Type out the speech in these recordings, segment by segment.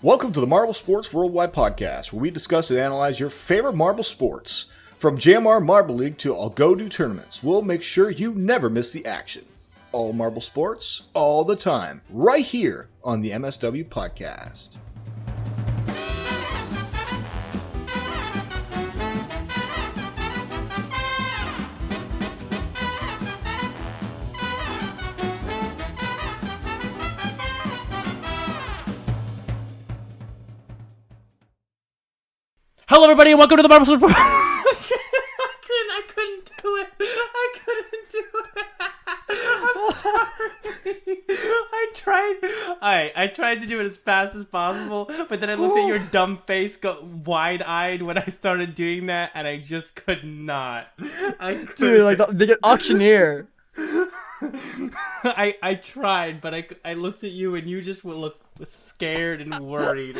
Welcome to the Marble Sports Worldwide Podcast, where we discuss and analyze your favorite marble sports. From JMR Marble League to Algodo tournaments, we'll make sure you never miss the action. All marble sports, all the time, right here on the MSW Podcast. Hello, everybody, and welcome to the Marble Sports. I couldn't do it. I'm sorry. I tried to do it as fast as possible, but then I looked at your dumb face, wide-eyed when I started doing that, and I just could not. Dude, like the auctioneer. I tried, but I looked at you, and you just looked scared and worried.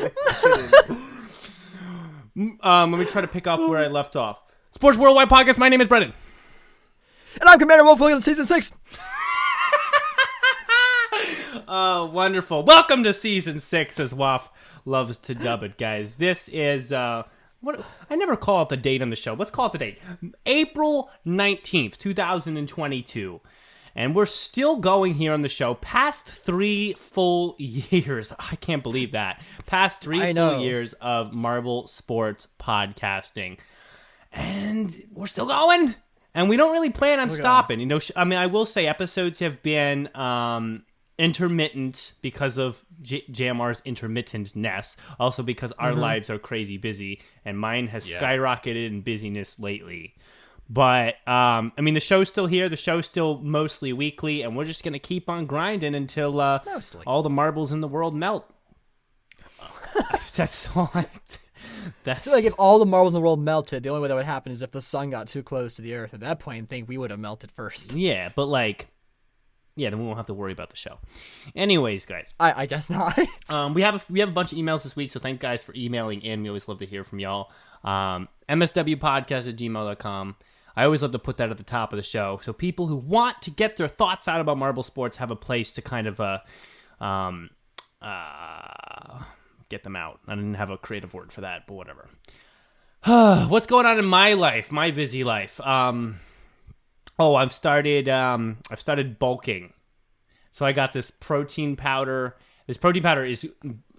Let me try to pick up where I left off. Sports Worldwide Podcast, my name is Brendan. And I'm Commander Wolf Williams, Season 6. Oh, wonderful. Welcome to Season 6, as Waff loves to dub it, guys. This is, what I never call out the date on the show. Let's call it the date. April 19th, 2022. And we're still going here on the show past 3 full years. I can't believe that. Past 3 full years of Marble Sports podcasting. And we're still going. And we don't really plan on stopping. You know, I mean, I will say episodes have been intermittent because of JMR's intermittentness. Also because our lives are crazy busy. And mine has skyrocketed in busyness lately. But, I mean, the show's still here. The show's still mostly weekly, and we're just going to keep on grinding until all the marbles in the world melt. That's all I feel like if all the marbles in the world melted, the only way that would happen is if the sun got too close to the earth. At that point, I think we would have melted first. Yeah, but, then we won't have to worry about the show. Anyways, guys. I guess not. We have a bunch of emails this week, so thank guys for emailing in. We always love to hear from y'all. MSWpodcast@gmail.com. I always love to put that at the top of the show, so people who want to get their thoughts out about marble sports have a place to kind of get them out. I didn't have a creative word for that, but whatever. What's going on in my life, my busy life? I've started bulking. So I got this protein powder. This protein powder is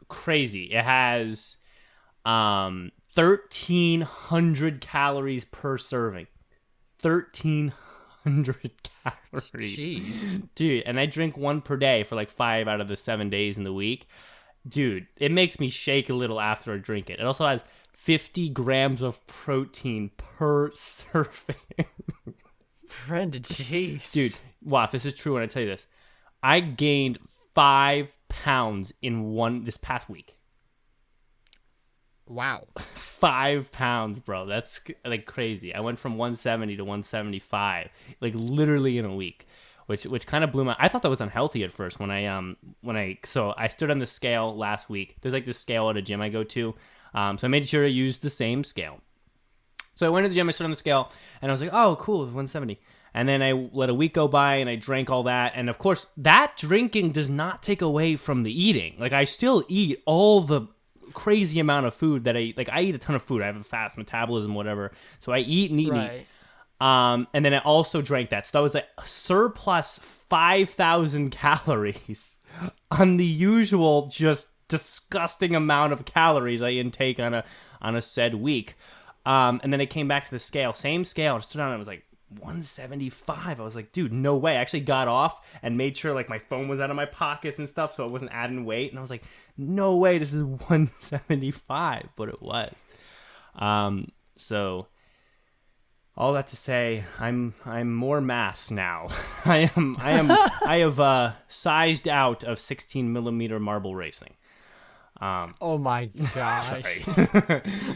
crazy. It has 1,300 calories per serving. 1,300 calories. Jeez. Dude, and I drink one per day for like 5 out of the 7 days in the week. Dude, it makes me shake a little after I drink it. It also has 50 grams of protein per serving. Brendan, jeez. Dude, wow, this is true when I tell you this. I gained 5 pounds in this past week. Wow. 5 pounds, bro. That's like crazy. I went from 170 to 175, like literally in a week, which kind of blew my. I thought that was unhealthy at first when I stood on the scale last week. There's like this scale at a gym I go to, so I made sure to use the same scale. So I went to the gym, I stood on the scale, and I was like, oh, cool, 170. And then I let a week go by, and I drank all that. And of course, that drinking does not take away from the eating. Like I still eat all the crazy amount of food that I eat. Like I eat a ton of food. I have a fast metabolism, whatever. So I eat and eat and eat. And then I also drank that. So that was a surplus 5,000 calories on the usual just disgusting amount of calories I intake on a said week. And then I came back to the scale, same scale. I stood on it. I was like 175. I was like, dude, no way. I actually got off and made sure like my phone was out of my pockets and stuff, so it wasn't adding weight. And I was like, no way, this is 175. But it was. So all that to say, I'm more mass now. I have sized out of 16 millimeter marble racing. Oh my gosh. Sorry.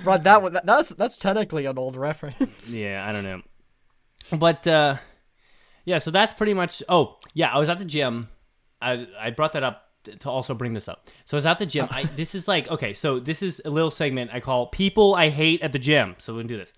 Bro, that's technically an old reference. Yeah, I don't know. But, yeah, so that's pretty much... Oh, yeah, I was at the gym. I brought that up to also bring this up. So I was at the gym. This is like... Okay, so this is a little segment I call People I Hate at the Gym. So we're going to do this.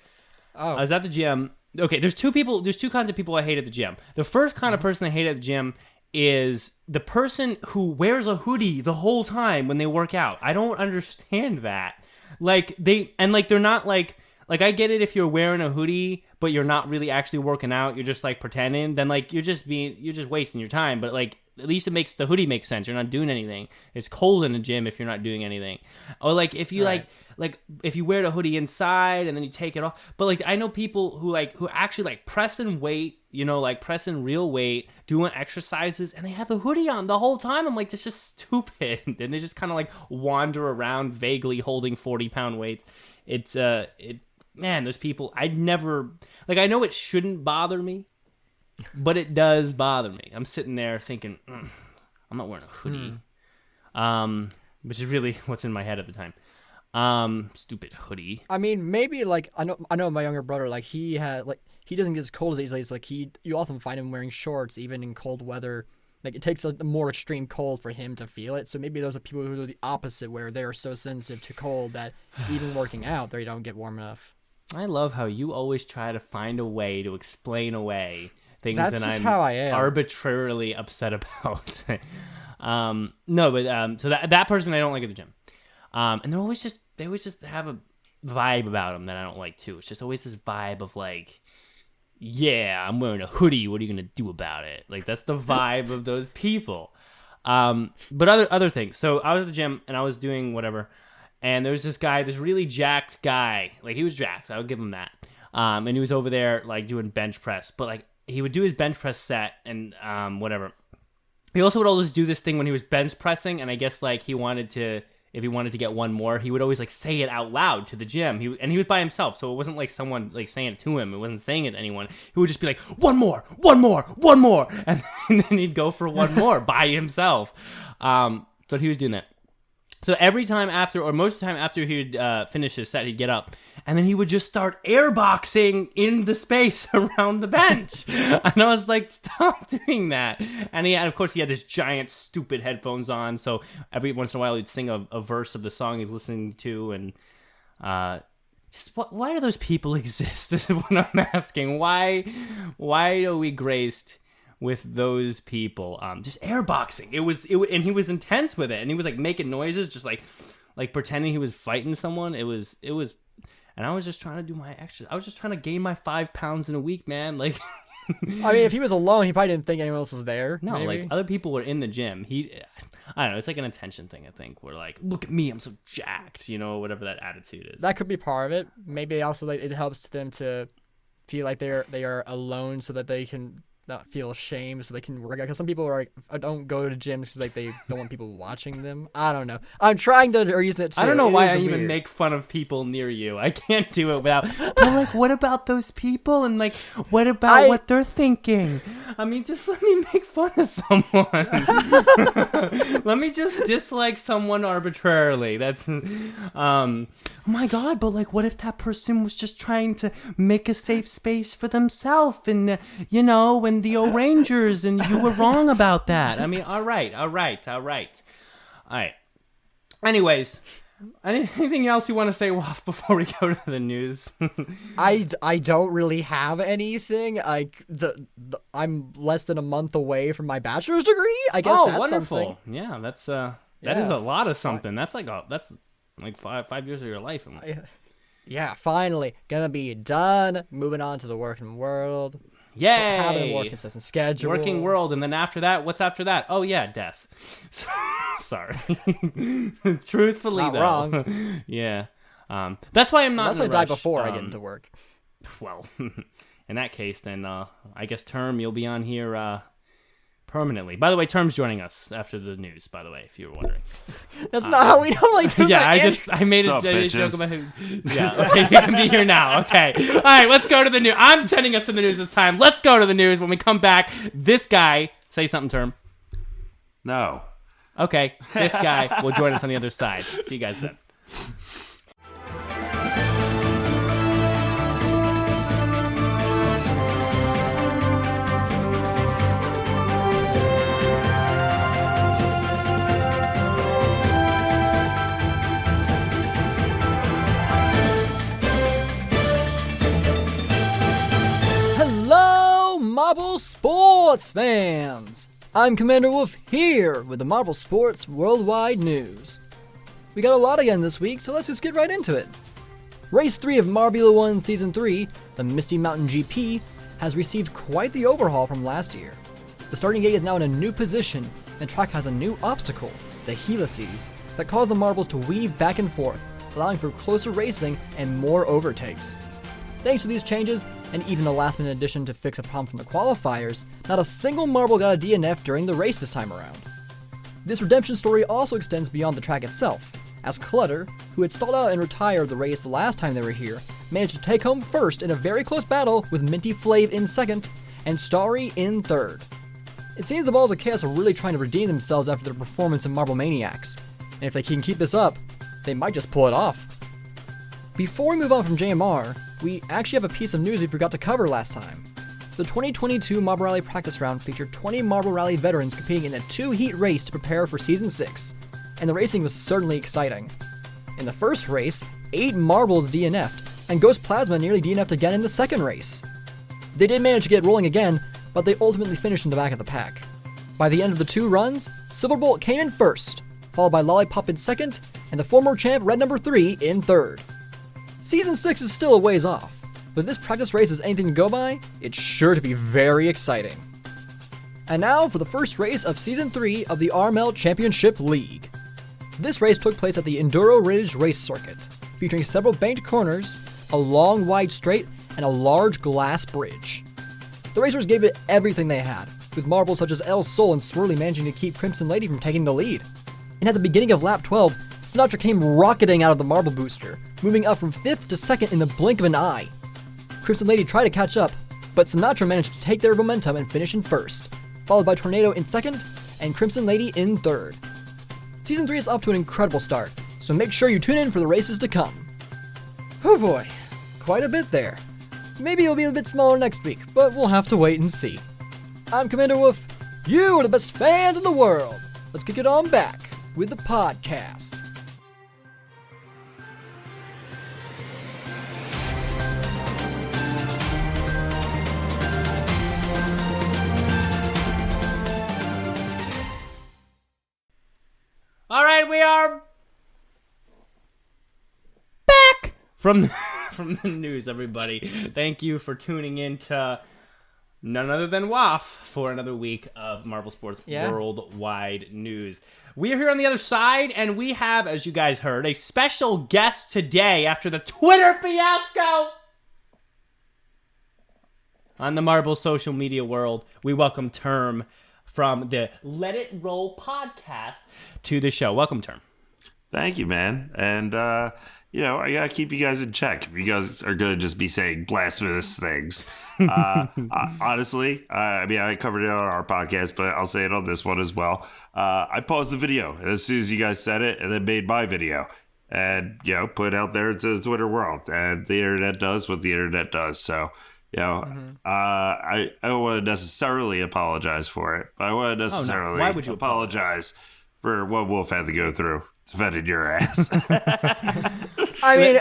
I was at the gym. Okay, there's two kinds of people I hate at the gym. The first kind of person I hate at the gym is the person who wears a hoodie the whole time when they work out. I don't understand that. Like they're not like I get it if you're wearing a hoodie but you're not really actually working out, you're just like pretending, then like you're just wasting your time. But like at least it makes the hoodie make sense. You're not doing anything. It's cold in the gym if you're not doing anything. Or like if you Right. like if you wear the hoodie inside and then you take it off. But like I know people who actually like pressing weight, like pressing real weight, doing exercises, and they have the hoodie on the whole time. I'm like, this is stupid. And they just kind of like wander around vaguely holding 40-pound weights. Man, those people, I'd never, like, I know it shouldn't bother me, but it does bother me. I'm sitting there thinking, I'm not wearing a hoodie, which is really what's in my head at the time. Stupid hoodie. I mean, maybe like I know my younger brother, like he doesn't get as cold as easily. It's like you often find him wearing shorts even in cold weather. Like it takes a more extreme cold for him to feel it. So maybe those are people who are the opposite, where they are so sensitive to cold that even working out, they don't get warm enough. I love how you always try to find a way to explain away things That's that just I'm how I am. arbitrarily upset about. No, but so that person I don't like at the gym. And they always just have a vibe about them that I don't like too. It's just always this vibe of like, yeah, I'm wearing a hoodie. What are you gonna do about it? Like that's the vibe of those people. But other things. So I was at the gym and I was doing whatever, and there was this guy, this really jacked guy. Like he was jacked. I would give him that. And he was over there like doing bench press, but like he would do his bench press set and whatever. He also would always do this thing when he was bench pressing, and I guess like if he wanted to get one more, he would always like say it out loud to the gym. He was by himself, so it wasn't like someone like saying it to him. It wasn't saying it to anyone. He would just be like, one more, and then he'd go for one more by himself. So he was doing that. So every time after, or most of the time after he'd finish his set, he'd get up, and then he would just start airboxing in the space around the bench. And I was like, stop doing that. And of course, he had this giant, stupid headphones on, so every once in a while he'd sing a verse of the song he's listening to, and why do those people exist is what I'm asking. Why are we graced with those people? Just airboxing. And he was intense with it, and he was like making noises, just like pretending he was fighting someone. It was, and I was just trying to do my exercise. I was just trying to gain my 5 pounds in a week, man. Like, I mean, if he was alone, he probably didn't think anyone else was there. no, maybe. like other people were in the gym. I don't know. It's like an attention thing. I think we're like, look at me, I'm so jacked. Whatever that attitude is. That could be part of it. Maybe also like it helps them to feel like they are alone, so that they can not feel shame, so they can work out. Because some people are like, don't go to gyms because like they don't want people watching them. I don't know. I'm trying to reason it too. I don't know It why is I even weird. make fun of people near you. I can't do it without. But like, what about those people? And like, what about what they're thinking? I mean, just let me make fun of someone. Let me just dislike someone arbitrarily. That's, oh my God. But like, what if that person was just trying to make a safe space for themselves, and when the O'Rangers, and you were wrong about that. I mean, all right. Anyways, anything else you want to say, Waff, before we go to the news? I don't really have anything. Like I'm less than a month away from my bachelor's degree. I guess that's wonderful. something. Yeah, that is a lot of something. That's like 5 years of your life. Yeah, finally gonna be done. Moving on to the working world. Yay! Having a more consistent schedule. Working world, and then after that, what's after that? Oh yeah, death. Sorry. Truthfully, Not though, wrong. Yeah. That's why I'm not. Unless in a I die rush. before I get into work. Well, in that case, then I guess Term, you'll be on here permanently. By the way, Term's joining us after the news. By the way, if you were wondering. That's not how we normally do Yeah, that. I made What's up, a joke bitches? about him. Yeah, okay, you can be here now. Okay. All right, let's go to the news. I'm sending us to the news this time. Let's go to the news. When we come back, this guy, say something, Term. No. Okay, this guy will join us on the other side. See you guys then. Hello, Marble sports fans. I'm Commander Wolf here with the Marble Sports Worldwide News. We got a lot again this week, so let's just get right into it. Race 3 of Marbula 1 Season 3, the Misty Mountain GP, has received quite the overhaul from last year. The starting gate is now in a new position, and the track has a new obstacle, the helices, that cause the marbles to weave back and forth, allowing for closer racing and more overtakes. Thanks to these changes, and even the last-minute addition to fix a problem from the qualifiers, not a single marble got a DNF during the race this time around. This redemption story also extends beyond the track itself, as Clutter, who had stalled out and retired the race the last time they were here, managed to take home first in a very close battle with Minty Flav in second and Starry in third. It seems the Balls of Chaos are really trying to redeem themselves after their performance in Marble Maniacs, and if they can keep this up, they might just pull it off. Before we move on from JMR, we actually have a piece of news we forgot to cover last time. The 2022 Marble Rally practice round featured 20 Marble Rally veterans competing in a 2-heat race to prepare for Season 6, and the racing was certainly exciting. In the first race, 8 marbles DNF'd, and Ghost Plasma nearly DNF'd again in the second race. They did manage to get rolling again, but they ultimately finished in the back of the pack. By the end of the 2 runs, Silverbolt came in first, followed by Lollipop in second, and the former champ Red Number 3 in third. Season 6 is still a ways off, but if this practice race is anything to go by, it's sure to be very exciting. And now for the first race of Season 3 of the RML Championship League. This race took place at the Enduro Ridge Race Circuit, featuring several banked corners, a long wide straight, and a large glass bridge. The racers gave it everything they had, with marbles such as El Sol and Swirly managing to keep Crimson Lady from taking the lead. And at the beginning of lap 12, Sinatra came rocketing out of the marble booster, moving up from 5th to 2nd in the blink of an eye. Crimson Lady tried to catch up, but Sinatra managed to take their momentum and finish in first, followed by Tornado in second, and Crimson Lady in third. Season 3 is off to an incredible start, so make sure you tune in for the races to come. Oh boy, quite a bit there. Maybe it'll be a bit smaller next week, but we'll have to wait and see. I'm Commander Wolf. You are the best fans in the world. Let's kick it on back with the podcast. All right, we are back from the news, everybody. Thank you for tuning in to none other than WAF for another week of Marble Sports Worldwide News. We are here on the other side, and we have, as you guys heard, a special guest today after the Twitter fiasco on the Marble social media world. We welcome Term from the Let It Roll podcast to the show. Welcome, Term. Thank you, man. And, I got to keep you guys in check if you guys are going to just be saying blasphemous things. Honestly, I covered it on our podcast, but I'll say it on this one as well. I paused the video as soon as you guys said it and then made my video and, put it out there into the Twitter world. And the internet does what the internet does. So, I don't want to necessarily apologize for it, but I want to necessarily Why would you apologize for what Wolf had to go through defending your ass. I mean,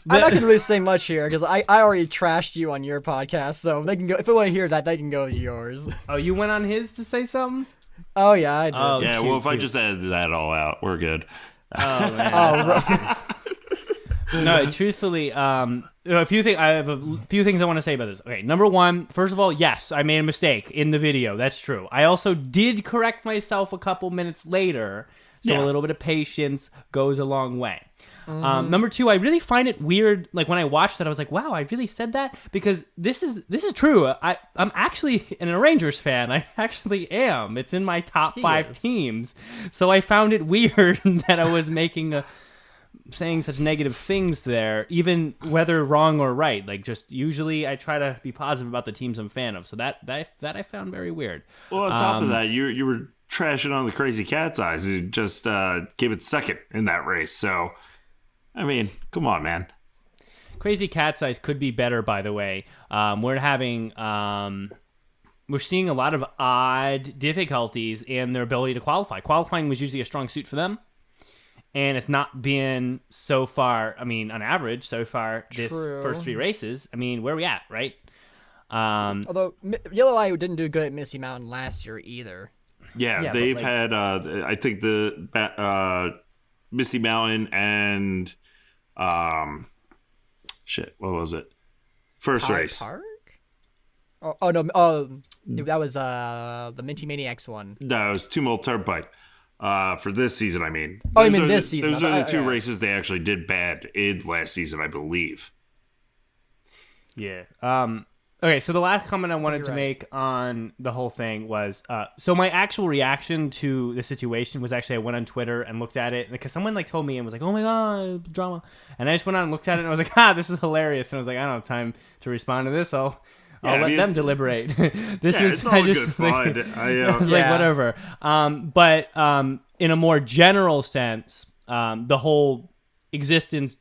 I'm not going to really say much here because I already trashed you on your podcast, so they can go if they want to hear that. They can go to yours. Oh, you went on his to say something? Oh yeah, I did. Oh, yeah, well, if I just edited that all out, we're good. Oh man. Right. No, truthfully, I have a few things I want to say about this. Okay, number one, first of all, yes, I made a mistake in the video. That's true. I also did correct myself a couple minutes later, so a little bit of patience goes a long way. Number two, I really find it weird. Like when I watched that, I was like, "Wow, I really said that," because this is true. I'm actually an Rangers fan. I actually am. It's in my top 5 teams. So I found it weird that I was saying such negative things there, even whether wrong or right. Like, just usually I try to be positive about the teams I'm a fan of. So that I found very weird. Well, on top of that, you were trashing on the Crazy Cat's Eyes, who just came in second in that race. So, I mean, come on, man. Crazy Cat's Eyes could be better, by the way. We're seeing a lot of odd difficulties in their ability to qualify. Qualifying was usually a strong suit for them. And it's not been so far, on average, so far, this first 3 races. Where are we at, right? Although Yellow Eye didn't do good at Misty Mountain last year either. Yeah, they've had I think the Misty Mountain and what was it? First Hyde race. Park? Oh no, that was the Minty Maniacs one. No, it was Tumult Turnpike. For this season, I mean. Oh, you mean this season? Those are the two races they actually did bad in last season, I believe. Yeah. Okay, so the last comment I wanted to make on the whole thing was, so my actual reaction to the situation was actually I went on Twitter and looked at it because someone told me and was like, "Oh my god, drama," and I just went on and looked at it and I was like, this is hilarious, and I was like, I don't have time to respond to this. I'll let them deliberate. It's all good fun. I was like, whatever. But in a more general sense, the whole existence.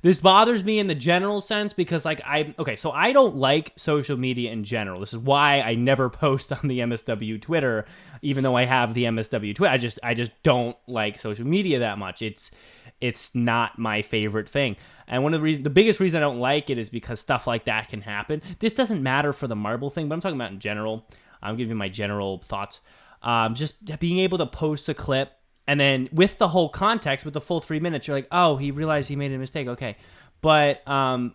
This bothers me in the general sense because, so I don't like social media in general. This is why I never post on the MSW Twitter, even though I have the MSW Twitter. I just don't like social media that much. It's not my favorite thing. And the biggest reason I don't like it is because stuff like that can happen. This doesn't matter for the marble thing, but I'm talking about in general. I'm giving my general thoughts. Just being able to post a clip. And then with the whole context, with the full 3 minutes, you're like, oh, he realized he made a mistake. Okay. But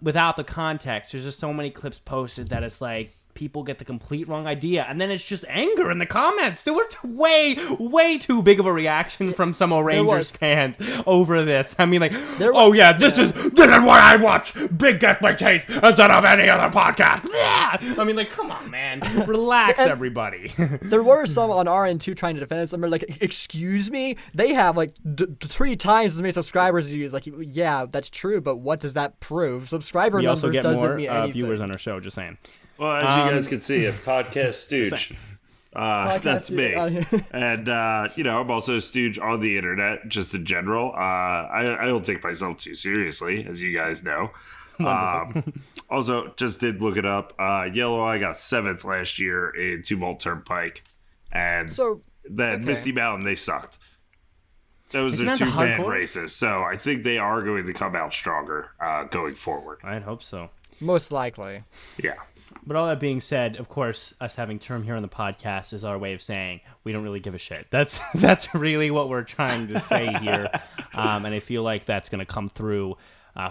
without the context, there's just so many clips posted that it's like people get the complete wrong idea. And then it's just anger in the comments. There was way too big of a reaction from some Rangers fans over this. I mean, this is why I watch Big Get My Taste instead of any other podcast. I mean, come on, man. Relax, everybody. There were some on our end, too, trying to defend us. I'm like, excuse me? They have, 3 times as many subscribers as you. It's like, yeah, that's true, but what does that prove? Subscriber numbers doesn't mean anything. Viewers on our show, just saying. Well, as you guys can see, a podcast stooge. That's me. And, I'm also a stooge on the internet, just in general. I don't take myself too seriously, as you guys know. Also, just did look it up. Yellow Eye got 7th last year in Tumult Turnpike. And Misty Mountain, they sucked. Those are 2-man races. So I think they are going to come out stronger going forward. I'd hope so. Most likely. Yeah. But all that being said, of course, us having Term here on the podcast is our way of saying we don't really give a shit. That's really what we're trying to say here, and I feel like that's going to come through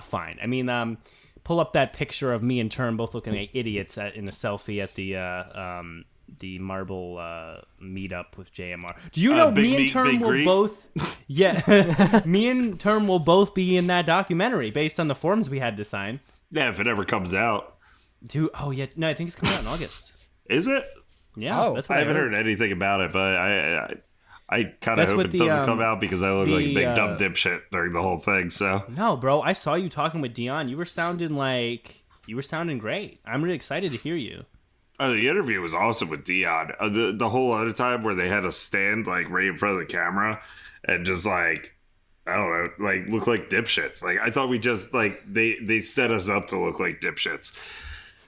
fine. I mean, pull up that picture of me and Term both looking like idiots in a selfie at the Marble meetup with JMR. Do you know me and Term will both? Yeah, me and Term will both be in that documentary based on the forms we had to sign. Yeah, if it ever comes out. Dude, oh yeah, no, I think it's coming out in August. Is it? Yeah, that's what I haven't heard anything about it, but I kind of hope it doesn't come out because I look like a big dumb dipshit during the whole thing. So no, bro, I saw you talking with Dion. You were sounding great. I'm really excited to hear you. Oh, the interview was awesome with Dion. The whole other time where they had to stand right in front of the camera and just I don't know, look like dipshits. I thought we just they set us up to look like dipshits.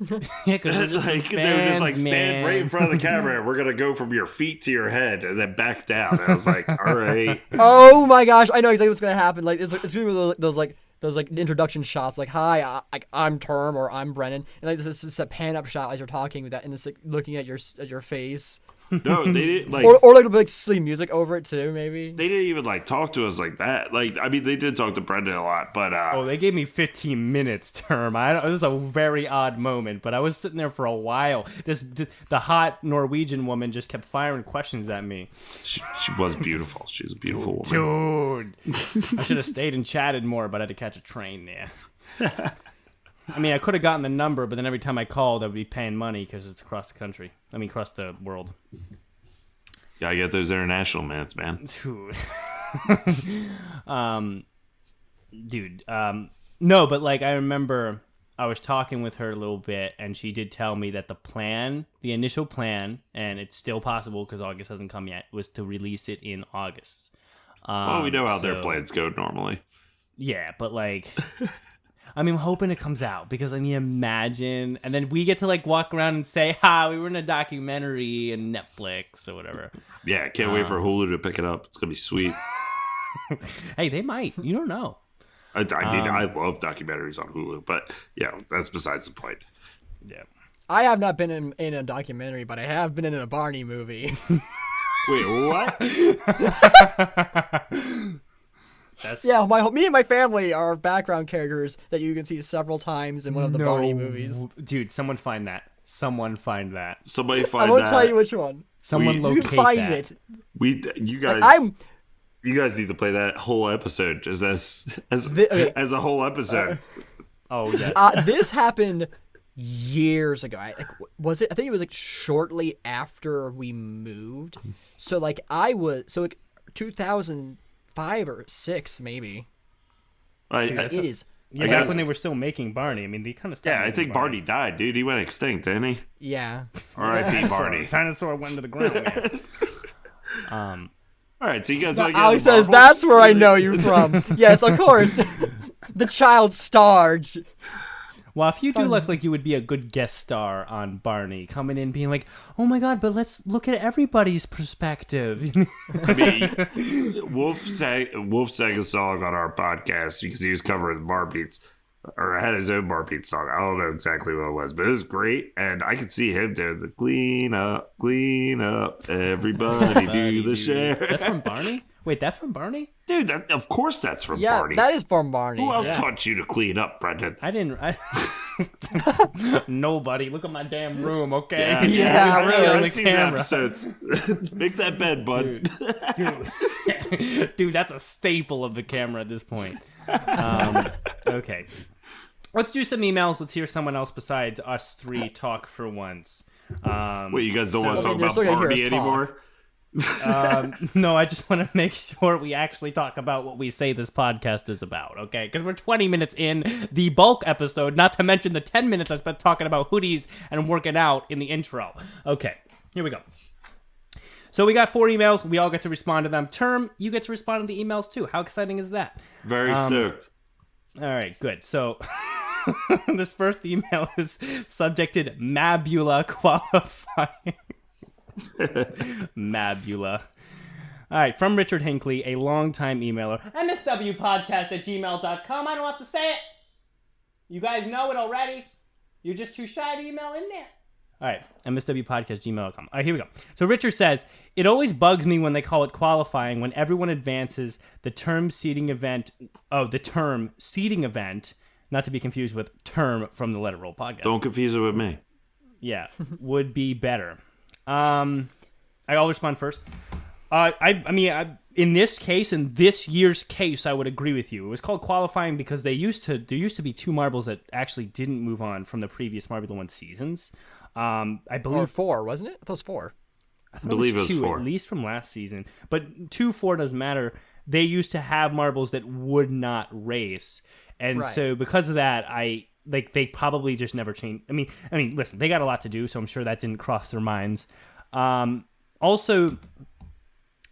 Yeah, because they were just stand right in front of the camera and we're gonna go from your feet to your head and then back down. And I was like, all right. Oh my gosh, I know exactly what's gonna happen. It's gonna be those introduction shots, hi, I'm Term or I'm Brennan, and this is a pan up shot as you're talking with that, and it's looking at your face. No, they didn't or sleep music over it too. Maybe they didn't even talk to us like that. I mean, they did talk to Brendan a lot, but they gave me 15 minutes. Term. It was a very odd moment, but I was sitting there for a while. The hot Norwegian woman just kept firing questions at me. She was beautiful. She was a beautiful woman. Dude, I should have stayed and chatted more, but I had to catch a train there. I mean, I could have gotten the number, but then every time I called, I would be paying money because it's across the country. I mean, across the world. Gotta get those international minutes, man. Dude. No, but I remember I was talking with her a little bit, and she did tell me that the initial plan, and it's still possible because August hasn't come yet, was to release it in August. Well, we know how their plans go normally. Yeah, but I mean, I'm hoping it comes out because imagine, and then we get to walk around and say, we were in a documentary and Netflix or whatever. Yeah, can't wait for Hulu to pick it up. It's gonna be sweet. Hey, they might. You don't know. I mean, I love documentaries on Hulu, but yeah, that's besides the point. Yeah. I have not been in a documentary, but I have been in a Barney movie. Wait, what? Yeah, me and my family are background characters that you can see several times in one of the Barney movies. Dude, someone find that. Someone find that. Somebody find I won't that. tell you which one. Someone locate You can find that. it. You guys. Like, You guys need to play that whole episode just as okay. as a whole episode. Oh yeah. This happened years ago. I think it was like shortly after we moved. So like 2005 or 6 maybe. It is. Yeah, back when they were still making Barney. I mean, they kind of stopped. Yeah, I think Barney died, dude. He went extinct, didn't he? Yeah. R.I.P. Barney. Dinosaur went to the ground. All right, so you guys want to get Alex into says, Marvels? "That's where I know you from." Yes, of course. The child star. Well, if you do look like you would be a good guest star on Barney, coming in being like, "Oh my God, but let's look at everybody's perspective." I mean, Wolf sang a song on our podcast because he was covering Bar Beats, or had his own Bar Beats song. I don't know exactly what it was, but it was great, and I could see him doing the clean up, everybody do the share. That's from Barney? Wait, that's from Barney? Dude, of course that's from Yeah, Barney. that is from Barney. Who else taught you to clean up, Brendan? I didn't. Nobody. Look at my damn room, okay? Yeah, really, on I've the seen the camera. episodes. Make that bed, bud. Dude, that's a staple of the camera at this point. Okay. Let's do some emails. Let's hear someone else besides us three talk for once. Wait, you guys don't want to talk they're about still gonna hear Barney us talk. anymore? No, I just want to make sure we actually talk about what we say this podcast is about, okay? Because we're 20 minutes in the bulk episode, not to mention the 10 minutes I spent talking about hoodies and working out in the intro. Okay, here we go. So we got 4 emails. We all get to respond to them. Term, you get to respond to the emails too. How exciting is that? Very stoked. All right, good. So this first email is subjected Mabula qualifying. Mabula. All right, from Richard Hinckley, a longtime emailer. MSW Podcast at gmail.com. I don't have to say it. You guys know it already. You're just too shy to email in there. All right, MSW Podcast, gmail.com. All right, here we go. So Richard says, it always bugs me when they call it qualifying when everyone advances the term seeding event, not to be confused with term from the Let It Roll podcast. Don't confuse it with me. Yeah, would be better. I'll respond first. I mean, in this case, in this year's case, I would agree with you. It was called qualifying because there used to be 2 marbles that actually didn't move on from the previous Marble 1 seasons. I believe Or 4, wasn't it? I thought it was 4. I believe it was 2, 4. at least from last season. But 2, 4 doesn't matter. They used to have marbles that would not race, and Right. so because of that, they probably just never changed. I mean, listen, they got a lot to do, so I'm sure that didn't cross their minds. Also,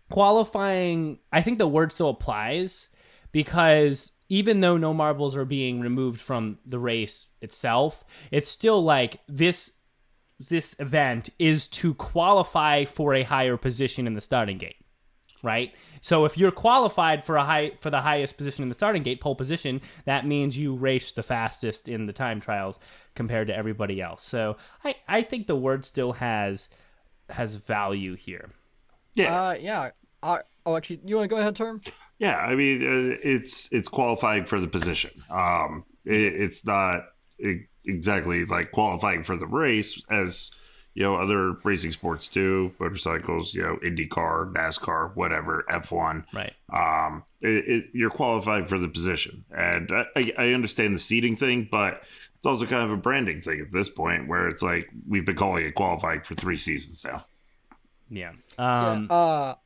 qualifying, I think the word still applies because even though no marbles are being removed from the race itself, it's still like this event is to qualify for a higher position in the starting gate, right? So if you're qualified for the highest position in the starting gate, pole position, that means you race the fastest in the time trials compared to everybody else. So I think the word still has value here. Yeah. Actually, you want to go ahead, Term? Yeah, I mean, it's qualifying for the position. It's not exactly like qualifying for the race as, other racing sports do, motorcycles, IndyCar, NASCAR, whatever, F1. Right. You're qualifying for the position. And I understand the seating thing, but it's also kind of a branding thing at this point where it's like we've been calling it qualifying for 3 seasons now. Yeah.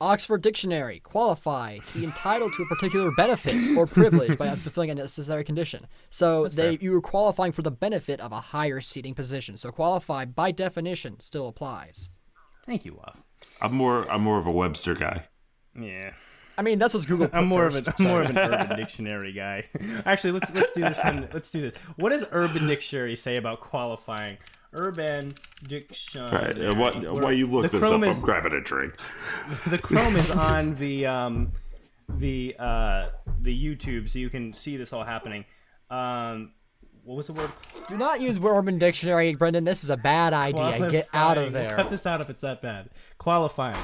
Oxford Dictionary, qualify, to be entitled to a particular benefit or privilege by fulfilling a necessary condition. So you were qualifying for the benefit of a higher seating position. So qualify, by definition, still applies. Thank you, Wuff. I'm more of a Webster guy. Yeah. I mean, that's what's Google put I'm more first, of an Urban Dictionary guy. Actually, let's do this. Let's do this. What does Urban Dictionary say about qualifying? Urban Dictionary. Right. While you look this up, I'm grabbing a drink. The Chrome is on the YouTube, so you can see this all happening. What What was the word? Do not use Urban Dictionary, Brendan. This is a bad idea. Get out of there. Cut this out if it's that bad. Qualifying.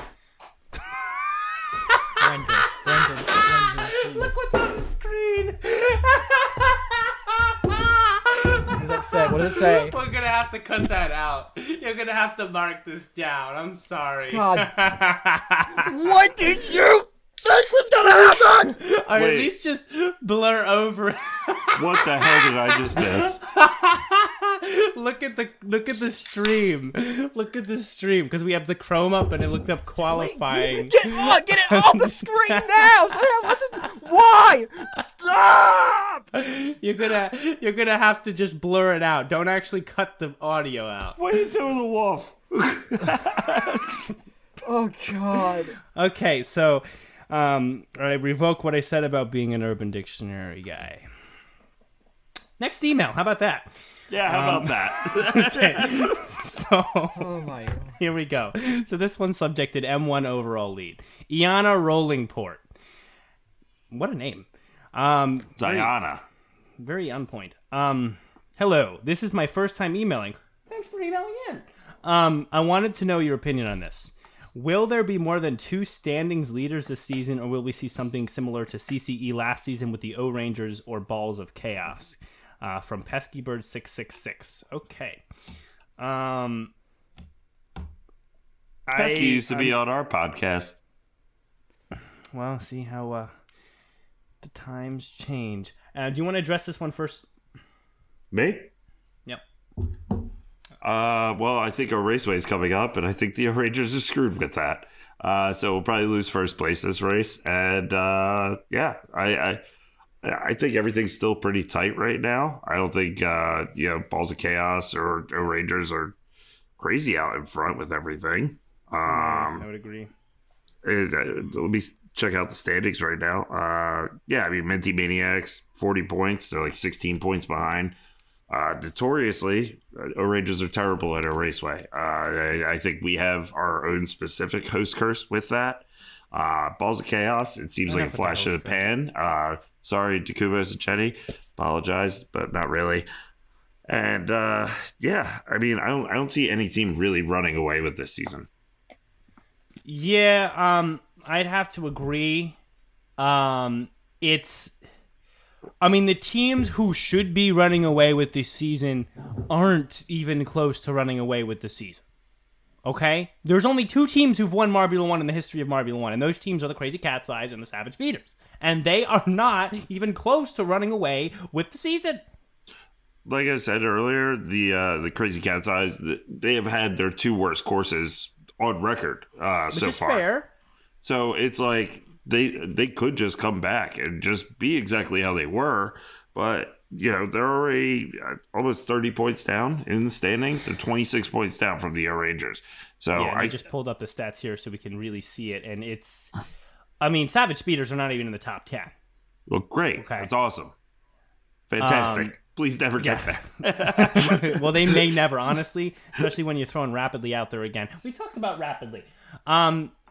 Brendan, please. Look what's on the screen. What does it say? We're gonna have to cut that out. You're gonna have to mark this down. I'm sorry. God. What did you think was gonna happen? Or at least just blur over it. What the hell did I just miss? Look at the stream. Look at the stream because we have the Chrome up and it looked up qualifying. Get it off the screen now! Why? Stop! You're gonna have to just blur it out. Don't actually cut the audio out. What are you doing, the wolf? Oh God. Okay, so I revoke what I said about being an Urban Dictionary guy. Next email. How about that? Yeah, how about that? Okay. So, Oh my God. here we go. So this one subjected M1 overall lead. Iana Rollingport. What a name. Diana. Very on point. Hello. This is my first time emailing. Thanks for emailing in. I wanted to know your opinion on this. Will there be more than 2 standings leaders this season, or will we see something similar to CCE last season with the O-Rangers or Balls of Chaos? From PeskyBird666. Okay. Pesky used to be on our podcast. Well, see how the times change. Do you want to address this one first? Me? Yep. Well, I think our raceway is coming up, and I think the Rangers are screwed with that. So we'll probably lose first place this race. And I think everything's still pretty tight right now. I don't think Balls of Chaos or Rangers are crazy out in front with everything. I would agree. Let me check out the standings right now. Minty Maniacs, 40 points. They're like 16 points behind. Notoriously, Rangers are terrible at a raceway. I think we have our own specific host curse with that. Balls of Chaos, it seems like a flash in the pan. Sorry, Takubos and Chenny. Apologize, but not really. And I don't see any team really running away with this season. Yeah, I'd have to agree. The teams who should be running away with this season aren't even close to running away with the season. Okay? There's only 2 teams who've won Marbula 1 in the history of Marbula 1, and those teams are the Crazy Cat's Eyes and the Savage Beaters. And they are not even close to running away with the season. Like I said earlier, the Crazy Cat's Eyes, they have had their 2 worst courses on record so far. Which is fair. So it's like they could just come back and just be exactly how they were, but they're already almost 30 points down in the standings. They're 26 points down from the Rangers. So yeah, I just pulled up the stats here so we can really see it, and it's. Savage Speeders are not even in the top 10. Well, great. Okay. That's awesome. Fantastic. Please never get there. Well, they may never, honestly, especially when you're throwing Rapidly out there again. We talked about Rapidly.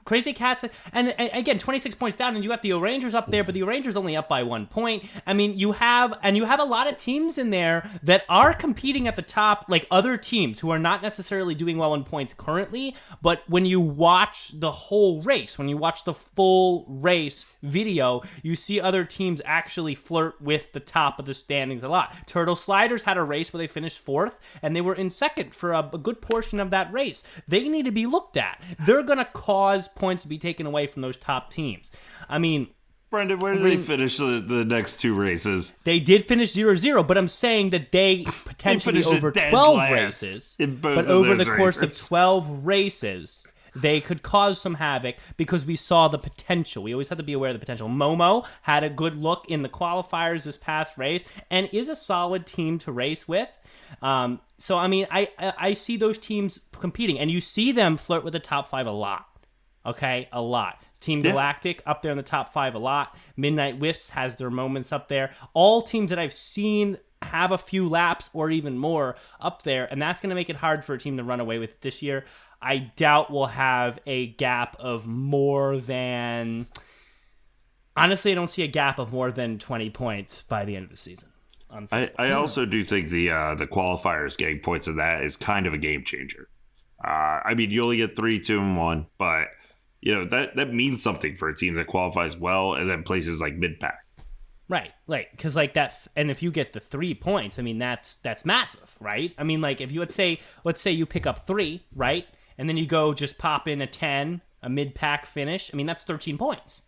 Crazy Cats, and again, 26 points down, and you have the Rangers up there, but the Rangers only up by 1 point. You have a lot of teams in there that are competing at the top, like other teams who are not necessarily doing well in points currently, but when you watch the whole race, when you watch the full race video, you see other teams actually flirt with the top of the standings a lot. Turtle Sliders had a race where they finished 4th, and they were in 2nd for a good portion of that race. They need to be looked at. They're going to cause points to be taken away from those top teams. Brendan, where did they finish the next 2 races? They did finish 0-0, but I'm saying that they potentially over 12 races, but over the course of 12 races, they could cause some havoc because we saw the potential. We always have to be aware of the potential. Momo had a good look in the qualifiers this past race and is a solid team to race with. I see those teams competing, and you see them flirt with the top 5 a lot. Okay, a lot. Team Galactic up there in the top 5 a lot. Midnight Wisps has their moments up there. All teams that I've seen have a few laps or even more up there, and that's going to make it hard for a team to run away with this year. I doubt we'll have a gap of more than... Honestly, I don't see a gap of more than 20 points by the end of the season. I also do think the qualifiers getting points in that is kind of a game changer. I mean, you only get 3, 2, and 1, but that means something for a team that qualifies well and then places like mid-pack. Right, because like that, and if you get the 3 points, I mean that's massive, right? I mean, like if you let's say you pick up 3, right, and then you go just pop in a 10, a mid-pack finish. I mean that's 13 points.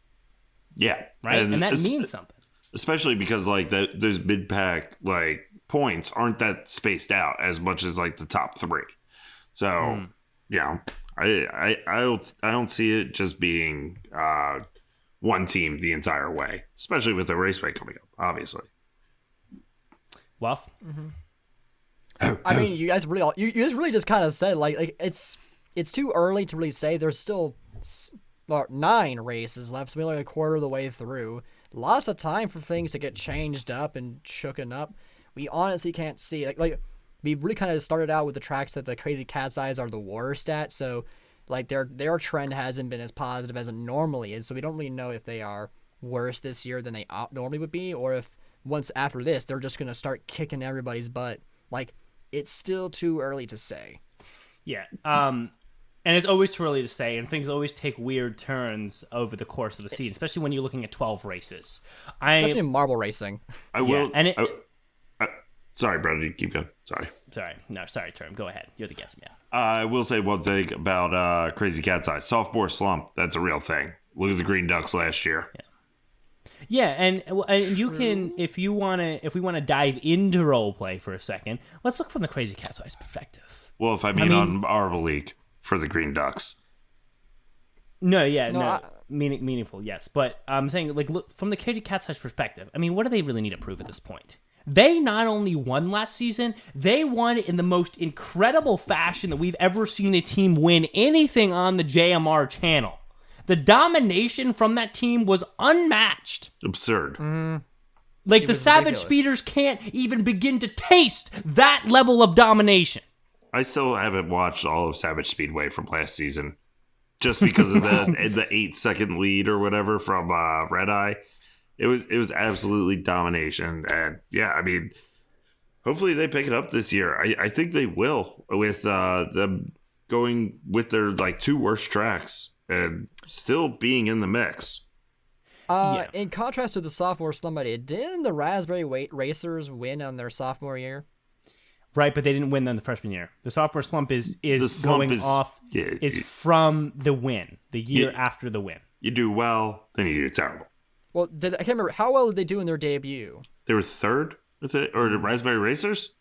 Yeah, right, and that means something. Especially because like those mid-pack like points aren't that spaced out as much as like the top 3. So I don't see it just being one team the entire way, especially with the raceway coming up, obviously. Waff? I mean, you guys really just kind of said like it's too early to really say. There's still 9 races left, so we're like a quarter of the way through. Lots of time for things to get changed up and shooken up. We honestly can't see like we really kind of started out with the tracks that the Crazy Cat's Eyes are the worst at, so like their trend hasn't been as positive as it normally is, so we don't really know if they are worse this year than they normally would be, or if once after this they're just gonna start kicking everybody's butt. Like it's still too early to say. Yeah, and it's always too early to say, and things always take weird turns over the course of the season, especially when you're looking at 12 races. Especially in marble racing. Sorry, brother, keep going. Sorry, Term. Go ahead. You're the guest man. I will say one thing about Crazy Cat's Eye. Sophomore slump, that's a real thing. Look at the Green Ducks last year. Yeah, and you can, if we want to dive into role play for a second, let's look from the Crazy Cat's Eyes perspective. Well, if I mean on Marble League for the Green Ducks. Meaningful, yes. But I'm saying, like, look from the Crazy Cat's Eyes perspective. I mean, what do they really need to prove at this point? They not only won last season, they won in the most incredible fashion that we've ever seen a team win anything on the JMR channel. The domination from that team was unmatched. Absurd. Like, the Savage Speeders can't even begin to taste that level of domination. I still haven't watched all of Savage Speedway from last season just because of the 8-second lead or whatever from Red Eye. It was absolutely domination, and yeah, I mean, hopefully they pick it up this year. I think they will with them going with their like 2 worst tracks and still being in the mix. In contrast to the sophomore slump, didn't the Raspberry Racers win on their sophomore year? Right, but they didn't win on the freshman year. The sophomore slump is from the win, the year after the win. You do well, then you do terrible. Well, I can't remember. How well did they do in their debut? They were 3rd with it, or the Raspberry Racers?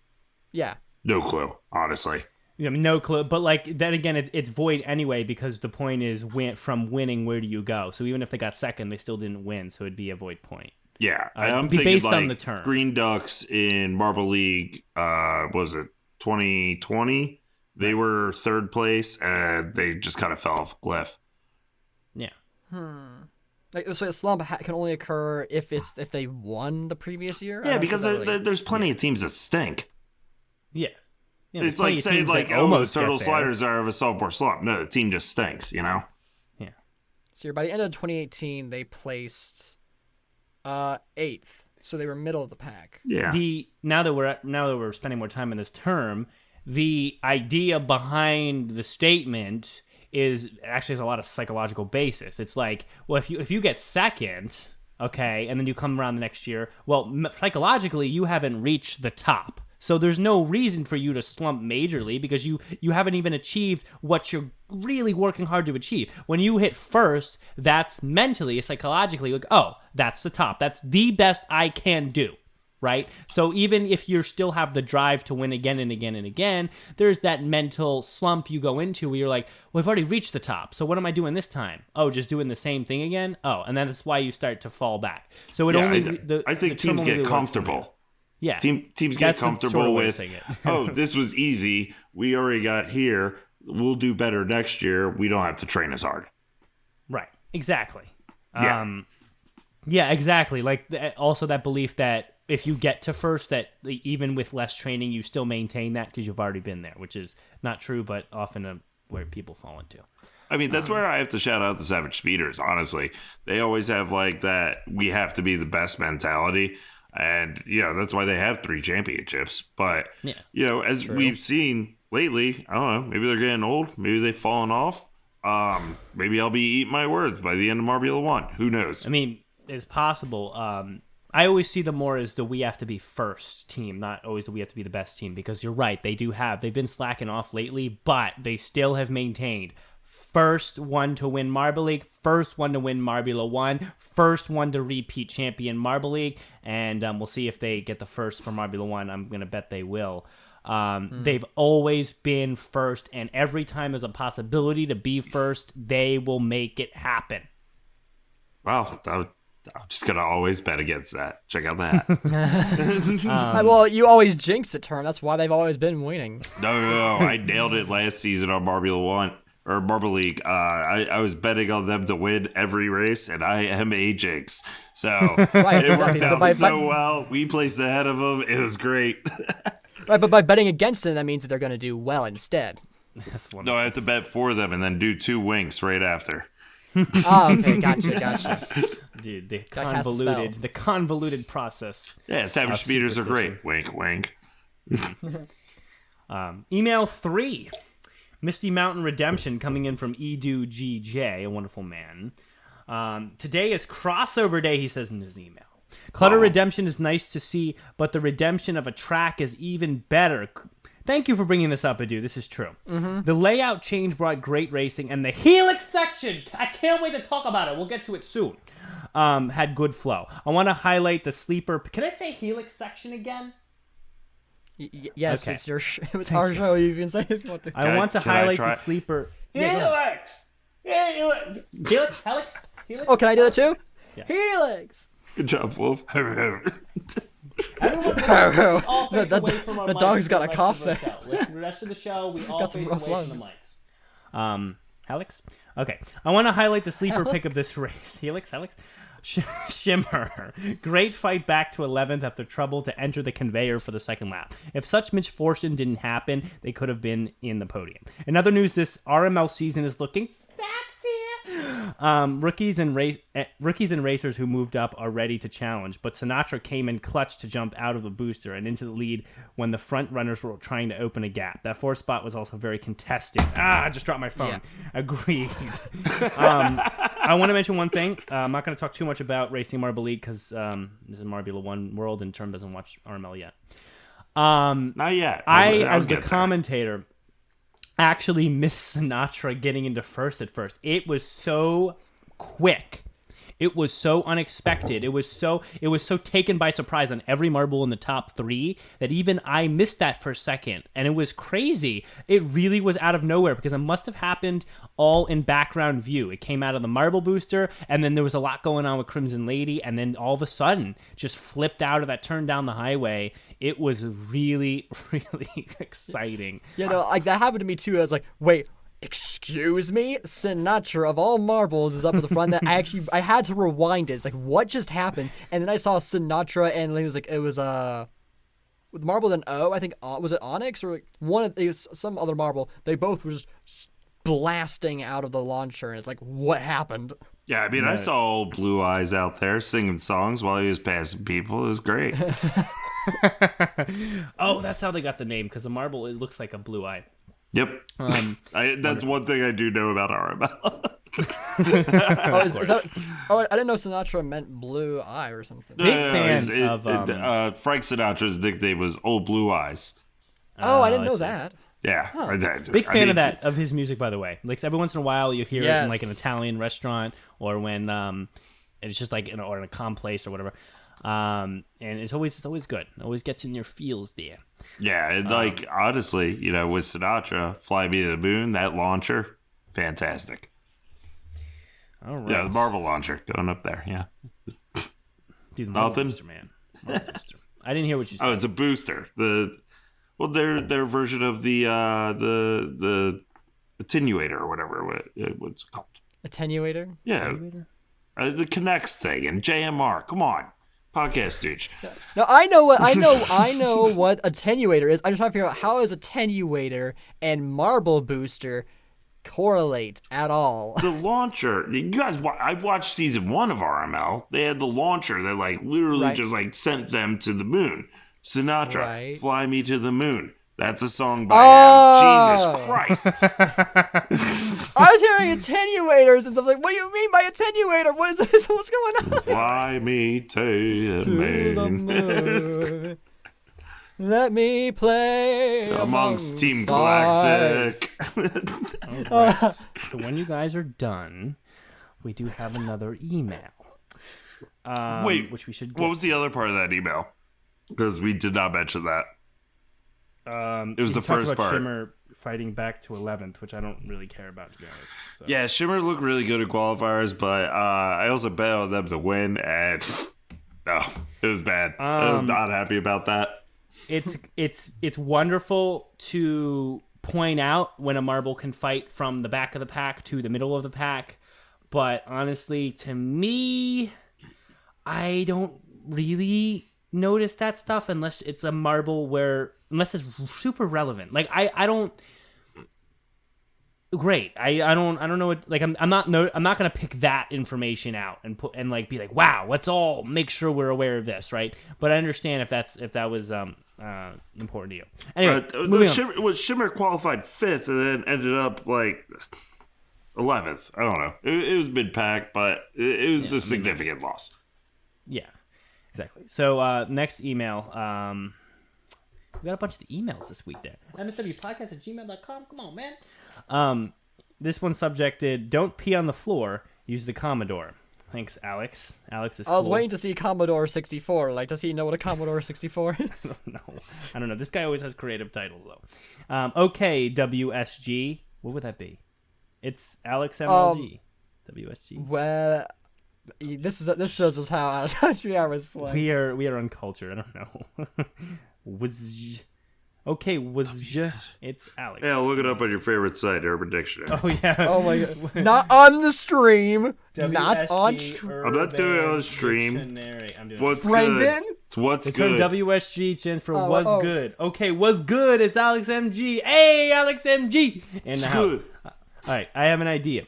Yeah. No clue, honestly. Yeah, no clue. But like then again, it's void anyway because the point is from winning, where do you go? So even if they got second, they still didn't win, so it'd be a void point. Yeah, I'm thinking based on the term. Green Ducks in Marble League, was it 2020? They were 3rd place, and they just kind of fell off a cliff. Yeah. Like, so a slump can only occur if they won the previous year? Yeah, because there's plenty of teams that stink. Yeah. It's like saying, like, the Turtle Sliders are of a sophomore slump. No, the team just stinks, Yeah. So by the end of 2018, they placed 8th. So they were middle of the pack. Yeah. Now that we're spending more time in this term, the idea behind the statement is actually has a lot of psychological basis. It's like, well, if you get second, okay, and then you come around the next year, well, psychologically you haven't reached the top. So there's no reason for you to slump majorly because you haven't even achieved what you're really working hard to achieve. When you hit first, that's mentally, psychologically, like, oh, that's the top. That's the best I can do, right? So even if you still have the drive to win again and again and again, there's that mental slump you go into where you're like, well, I've already reached the top. So what am I doing this time? Oh, just doing the same thing again? Oh, and that's why you start to fall back. So I think teams get comfortable. Yeah. Teams get comfortable with, oh, this was easy. We already got here. We'll do better next year. We don't have to train as hard. Right. Exactly. Yeah. Yeah, exactly. Like also that belief that if you get to first, that even with less training, you still maintain that because you've already been there, which is not true, but often where people fall into. I mean, that's where I have to shout out the Savage Speeders, honestly. They always have like that we have to be the best mentality. And, that's why they have 3 championships. But, Yeah. as we've seen lately, I don't know, maybe they're getting old. Maybe they've fallen off. Maybe I'll be eating my words by the end of Marbula 1. Who knows? I mean, it's possible. I always see them more as the we have to be first team, not always the we have to be the best team, because you're right. They've been slacking off lately, but they still have maintained first one to win Marble League, first one to win Marbula 1, first one to repeat champion Marble League, and we'll see if they get the first for Marbula 1. I'm going to bet they will. They've always been first, and every time there's a possibility to be first, they will make it happen. Wow, I'm just going to always bet against that. Check out that. Well, you always jinx it, Turn. That's why they've always been winning. No. I nailed it last season on Marbula 1. Or Marble League. I was betting on them to win every race, and I am a jinx. So Right, it exactly. worked So out so well. We placed ahead of them. It was great. Right, but by betting against them, that means that they're going to do well instead. That's wonderful. No, I have to bet for them and then do 2 winks right after. Oh, okay, gotcha. Dude, Gotta cast a spell. the convoluted process. Yeah, Savage Of speeders are great. superstition. Wink. Email 3. Misty Mountain Redemption coming in from Edu GJ, a wonderful man. Today is crossover day, he says in his email. Clutter Redemption is nice to see, but the redemption of a track is even better. Thank you for bringing this up, Edu. This is true. Mm-hmm. The layout change brought great racing, and the Helix section, I can't wait to talk about it. We'll get to it soon. Had good flow. I want to highlight the sleeper. Can I say Helix section again? Yes, Okay. it's your it's our show. You can say if you want to. I want to can I highlight try? the sleeper. Helix! Helix? Helix? Oh, can I do that too? Helix! Good job, Wolf. Everyone all face The- away from our the mics dog's for got a the cough rest of the show. The rest of the show, we all Got some face rough away from the lungs. mics. Helix? Okay. I want to highlight the sleeper pick of this race. Helix? Shimmer. Great fight back to 11th after trouble to enter the conveyor for the second lap. If such misfortune didn't happen, they could have been in the podium. In other news, this RML season is looking stacked here. Rookies and racers who moved up are ready to challenge, but Sinatra came in clutch to jump out of the booster and into the lead when the front runners were trying to open a gap. That fourth spot was also very contested. I just dropped my phone. Yeah. Agreed. I want to mention one thing. I'm not going to talk too much about Racing Marble League because this is Marbula 1 world and Term doesn't watch RML yet. Not yet. I, I'll as the get there. commentator, actually missed Sinatra getting into first at first. It was so quick. It was so unexpected. It was so taken by surprise on every marble in the top 3 that even I missed that for a second. And it was crazy. It really was out of nowhere because it must have happened all in background view. It came out of the marble booster, and then there was a lot going on with Crimson Lady, and then all of a sudden just flipped out of that turn down the highway. It was really, really exciting. You know, like that happened to me too. I was like, wait, excuse me? Sinatra of all marbles is up at the front. That I had to rewind it. It's like, what just happened? And then I saw Sinatra, and it was with marble then O. I think was it Onyx or it was some other marble. They both were just blasting out of the launcher, and it's like, what happened? Yeah, I mean, I saw old Blue Eyes out there singing songs while he was passing people. It was great. Oh, that's how they got the name, because the marble, it looks like a blue eye. Yep. That's one thing I do know about RML. Oh, is that? Oh, I didn't know Sinatra meant blue eye or something. Big fan of Frank Sinatra's nickname was Old Blue Eyes. Oh, I didn't I know see. that. Yeah. Big fan of his music, by the way. Like every once in a while, you hear it in like an Italian restaurant, or when it's just like in a calm place or whatever. And it's always good. It always gets in your feels there. Yeah, and honestly, with Sinatra, Fly Me to the Moon, that launcher, fantastic. All right. Yeah, the Marvel launcher going up there. Yeah. Dude, the Marble Nothing? Booster, man. Marble Booster. I didn't hear what you said. Oh, it's a booster. Their version of the attenuator or whatever what's it called. Attenuator? Yeah, the Connects thing and JMR. Come on, podcast stooge. No, I know what attenuator is. I'm just trying to figure out how is attenuator and marble booster correlate at all. The launcher, you guys, I've watched season 1 of RML. They had the launcher that like literally just like sent them to the moon. Sinatra, Fly Me to the Moon. That's a song by Jesus Christ. I was hearing attenuators and stuff like, what do you mean by attenuator? What is this? What's going on? Fly me to the moon. Let me play amongst Team stars. Galactic. All right. So when you guys are done, we do have another email. Wait, which we should get. What was the other part of that email? Because we did not mention that. It was the first part. Shimmer fighting back to 11th, which I don't really care about, to be honest. So. Yeah, Shimmer looked really good at qualifiers, but I also bet on them to win, and no, it was bad. I was not happy about that. It's wonderful to point out when a marble can fight from the back of the pack to the middle of the pack, but honestly, to me, I don't really notice that stuff unless it's a marble unless it's super relevant. Like I don't. Great. I don't know what, like I'm not gonna pick that information out and put and like be like, wow, let's all make sure we're aware of this, right? But I understand if that was important to you. Anyway, Shimmer qualified 5th and then ended up like 11th. I don't know. It was mid pack, but it was a significant loss. Yeah, exactly. So next email. We got a bunch of emails this week there. MSWpodcast@gmail.com. Come on, man. This one's subjected, don't pee on the floor, use the Commodore. Thanks, Alex. Alex is cool. I was waiting to see Commodore 64. Like, does he know what a Commodore 64 is? I don't know. This guy always has creative titles, though. Okay, WSG. What would that be? It's Alex MLG. WSG. Well, this shows us how out of touch we are with slang. We are uncultured. I don't know. Okay, it's Alex. Yeah, look it up on your favorite site, Urban Dictionary. Oh, yeah. Oh, my God. Not on the stream. Not on stream. I'm not doing it on stream. I'm doing What's Brendan? good? It's what's it's good. WSG stands for what's good. Okay, what's good? It's Alex MG. Hey, Alex MG. In the house. All right, I have an idea.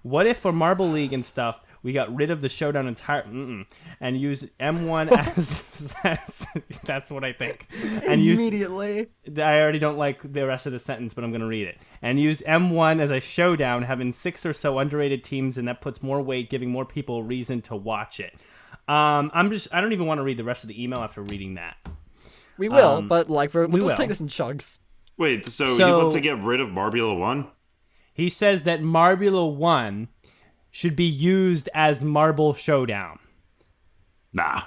What if for Marble League and stuff, we got rid of the showdown entirely and use M1 as that's what I think. And immediately. I already don't like the rest of the sentence, but I'm going to read it. And use M1 as a showdown, having 6 or so underrated teams, and that puts more weight, giving more people a reason to watch it. I don't even want to read the rest of the email after reading that. We will, but like let's take this in chunks. Wait, so he wants to get rid of Marbula 1? He says that Marbula 1 should be used as Marble Showdown. Nah.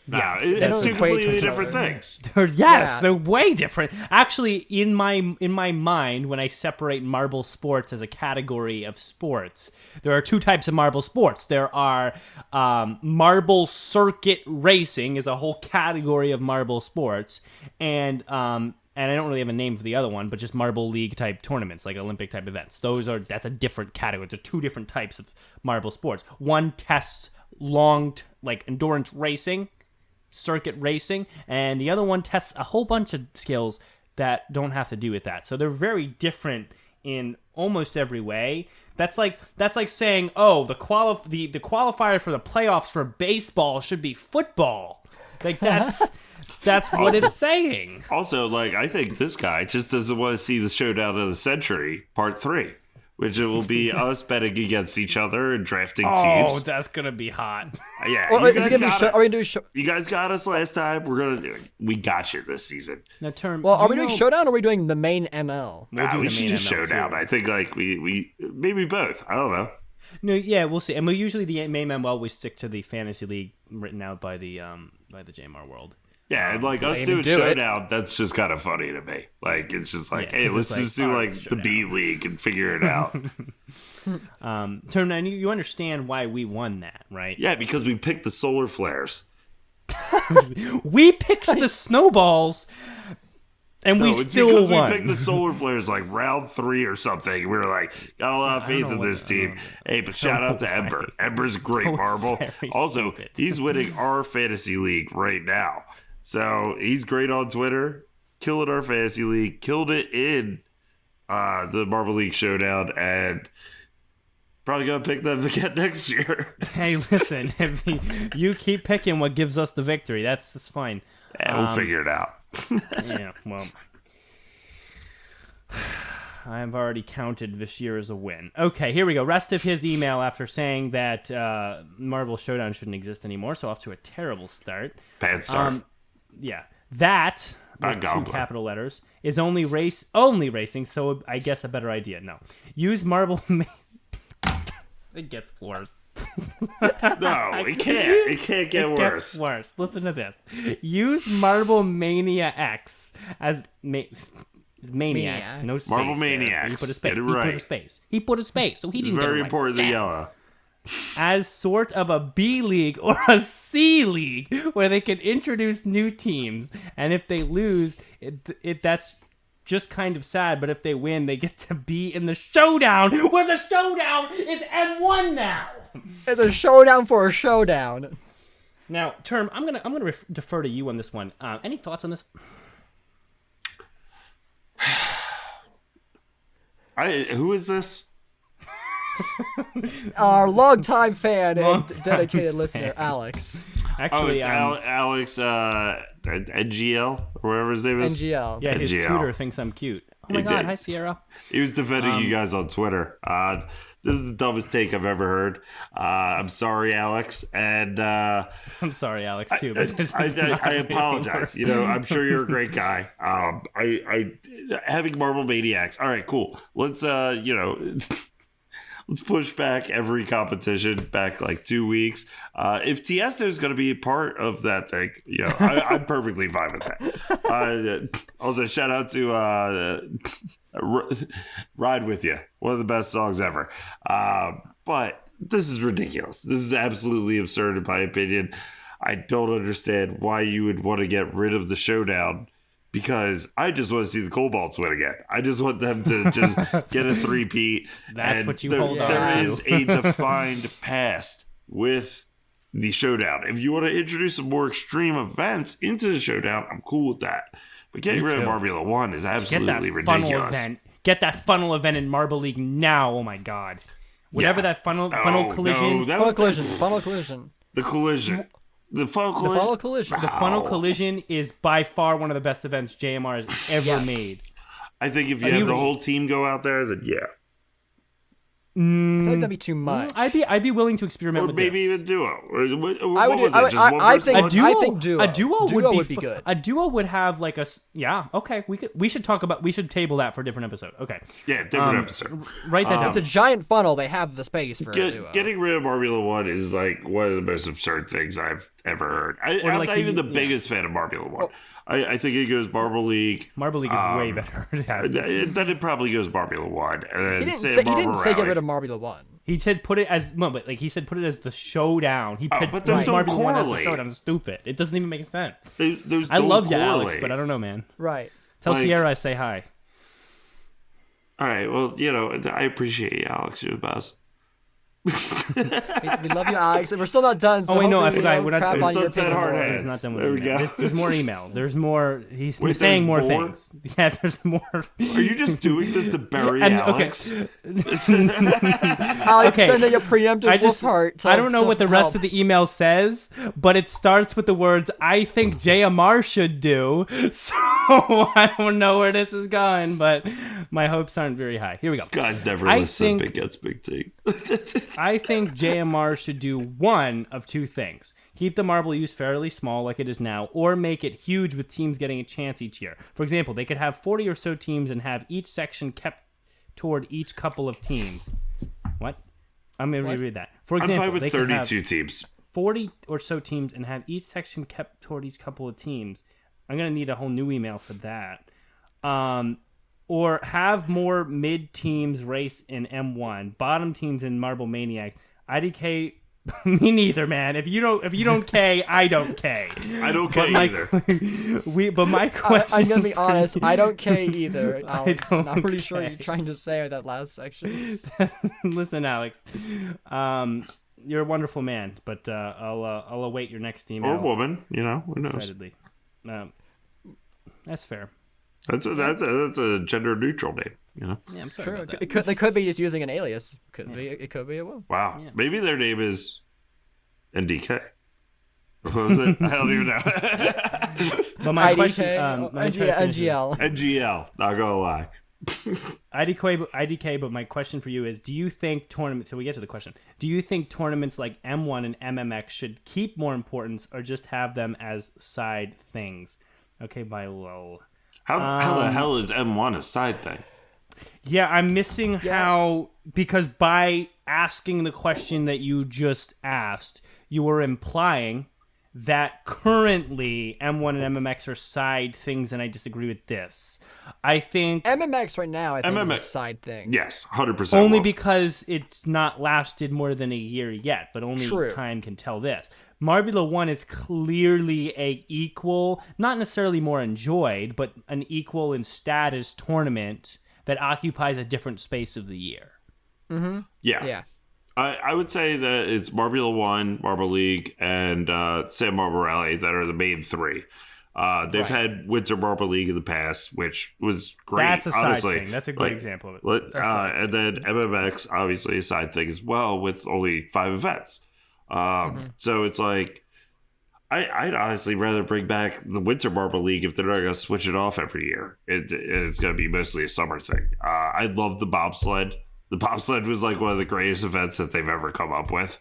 Yeah, it's two completely different things. They're way different. Actually, in my mind, when I separate marble sports as a category of sports, there are 2 types of marble sports. There are marble circuit racing is a whole category of marble sports, and I don't really have a name for the other one, but just Marble League type tournaments, like Olympic type events. That's a different category. There's 2 different types of marble sports. One tests like endurance racing, circuit racing, and the other one tests a whole bunch of skills that don't have to do with that. So they're very different in almost every way. That's like saying, oh, the qualifier for the playoffs for baseball should be football. Like that's what it's saying. Also, like, I think this guy just doesn't want to see the showdown of the century, part 3, which it will be us betting against each other and drafting teams. Oh, that's gonna be hot. Yeah, well, is it gonna be are we gonna do you guys got us last time. We're gonna do it. We got you this season. Now, are we doing showdown or are we doing the main ML? We should do showdown. Too. I think like we maybe both. I don't know. No, yeah, we'll see. And we usually the main ML we stick to the fantasy league written out by the JMR World. Yeah, and like us doing showdown, that's just kind of funny to me. Like, it's just like, hey, let's just do like the B League and figure it out. Turn 9, you understand why we won that, right? Yeah, because we picked the solar flares. We picked the snowballs, and we still won. We picked the solar flares like round 3 or something. We were like, got a lot of faith in this team. Hey, but shout out to Ember. Ember's a great marble. Also, he's winning our fantasy league right now. So he's great on Twitter, killing our fantasy league, killed it in the Marble League Showdown, and probably gonna pick them again next year. Hey, listen, if you keep picking what gives us the victory, that's fine. Yeah, we'll figure it out. Yeah, well, I've already counted this year as a win. Okay, here we go. Rest of his email after saying that Marble Showdown shouldn't exist anymore, so off to a terrible start. Bad start. Yeah, that with two capital letters is only racing. So I guess a better idea. No, use Marble. It gets worse. No, it can't. It can't get worse. It gets worse. Listen to this. Use Marble Mania X as Maniacs. No space. Marble there. Maniacs. He put a space. Get it right. He put a space. He put a space. So he didn't Very get it right. important, the yellow. As sort of a B League or a C League where they can introduce new teams, and if they lose, that's just kind of sad, but if they win, they get to be in the showdown, where the showdown is M1 now. It's a showdown for a showdown. Now, Term, I'm gonna defer to you on this one. Any thoughts on this? Who is this? Our longtime fan and dedicated listener, Alex. Actually, it's Alex NGL or whatever his name is. NGL. Yeah, his NGL. tutor thinks I'm cute. Oh my He god, did. hi Sierra. He was defending you guys on Twitter. This is the dumbest take I've ever heard. I'm sorry, Alex, and I'm sorry, Alex, too. But this is not I really apologize. worth- I'm sure you're a great guy. I having Marble Maniacs. All right, cool. Let's let's push back every competition back like 2 weeks. If Tiesto is going to be a part of that thing, I'm perfectly fine with that. Also, shout out to Ride With You, one of the best songs ever. But this is ridiculous. This is absolutely absurd in my opinion. I don't understand why you would want to get rid of the showdown, because I just want to see the Cobalts win again. I just want them to just get a three-peat. That's what you hold on There to. is a defined past with the showdown. If you want to introduce some more extreme events into the showdown, I'm cool with that. But getting rid of Formula One is absolutely ridiculous. Get that funnel event in Marble League now. Oh my god. Whatever that funnel collision. No, that Funnel was collision. Funnel collision. the collision. The funnel The collision. funnel collision. The funnel collision is by far one of the best events JMR has ever made. I think if you have the whole team go out there, then yeah. I feel like that'd be too much. I'd be willing to experiment Or with maybe this. even duo. What I would was do- it? Just one I person? think- A duo, I think duo. A duo Duo would would be be good. A duo would have like okay. We should table that for a different episode. Okay. Yeah, different episode. Write that down. It's a giant funnel. They have the space for a duo. Getting rid of Formula One is like one of the most absurd things I've ever heard. I'm like not even the yeah. biggest fan of Formula One. I think it goes Marble League. Marble League is way better. Then it probably goes Formula One. And then He didn't Santa say Barbara get Rally. rid of Marbula 1. He said put it as no, but like he said put it as the showdown. He put but those don't Marble One as the correlate. showdown. It's stupid. It doesn't even make sense. Those I don't love you, Alex, correlate. but I don't know, man. Right. Tell Like- Sierra I say hi. All right, well, I appreciate you, Alex. You're the best. We love you, Alex. And we're still not done. So Oh wait, no, I hopefully we forgot. don't We're not. crap It's on your Sunset opinion. Hard more. Hands. He's not done with There we email. go. There's more email. There's more. He's Wait, saying more there's more? things. Yeah, there's more. Are you just doing this to bury And- Alex? Alex Okay. sending a preemptive I just wolf heart. I don't know what the rest of the email says, but it starts with the words "I think JMR should do." So I don't know where this is going, but my hopes aren't very high. Here we go. This guy's never I listened. think- Big gets big teeth. I think JMR should do one of two things. Keep the marble use fairly small like it is now, or make it huge with teams getting a chance each year. For example, they could have 40 or so teams and have each section kept toward each couple of teams. What? I'm going to reread that. For I'm example, fine with they could have 32 teams. 40 or so teams and have each section kept toward each couple of teams. I'm going to need a whole new email for that. Or have more mid teams race in M1, bottom teams in Marble Maniacs. IDK, me neither, man. If you don't K, I don't K. I don't care either. But my question. I'm gonna be honest. I don't care either, Alex. don't I'm not really sure what care. you're trying to say with that last section. Listen, Alex. You're a wonderful man, but I'll await your next email. Or woman, who knows? Excitedly. That's fair. That's a gender neutral name. You know. Yeah, I'm sorry Sure, about that. they could be just using an alias. It could be a will. Wow. Yeah. Maybe their name is NDK. What was it? I don't even know. But my IDK, question, let me try to finish this. NGL. NGL. Not gonna lie. IDK, but my question for you is, do you think tournaments, so we get to the question, do you think tournaments like M1 and MMX should keep more importance or just have them as side things? Okay, by low. How the hell is M1 a side thing? Yeah, I'm missing how, because by asking the question that you just asked, you were implying that currently M1 and MMX are side things, and I disagree with this. I think MMX right now, I think, is a MMX side thing. Yes, 100%. only Wolf. because it's not lasted more than a year yet, but only True. time can tell this. Marbula 1 is clearly a equal, not necessarily more enjoyed, but an equal in status tournament that occupies a different space of the year. Mm-hmm. Yeah. I would say that it's Marbula 1, Marble League, and San Marble Rally that are the main three. They've had Winter Marble League in the past, which was great. That's a side honestly. thing. That's a great example of it. And then MMX, obviously, a side thing as well, with only 5 events. So it's like, I'd honestly rather bring back the Winter Marble League if they're not going to switch it off every year. It's going to be mostly a summer thing. I love the bobsled. The bobsled was like one of the greatest events that they've ever come up with.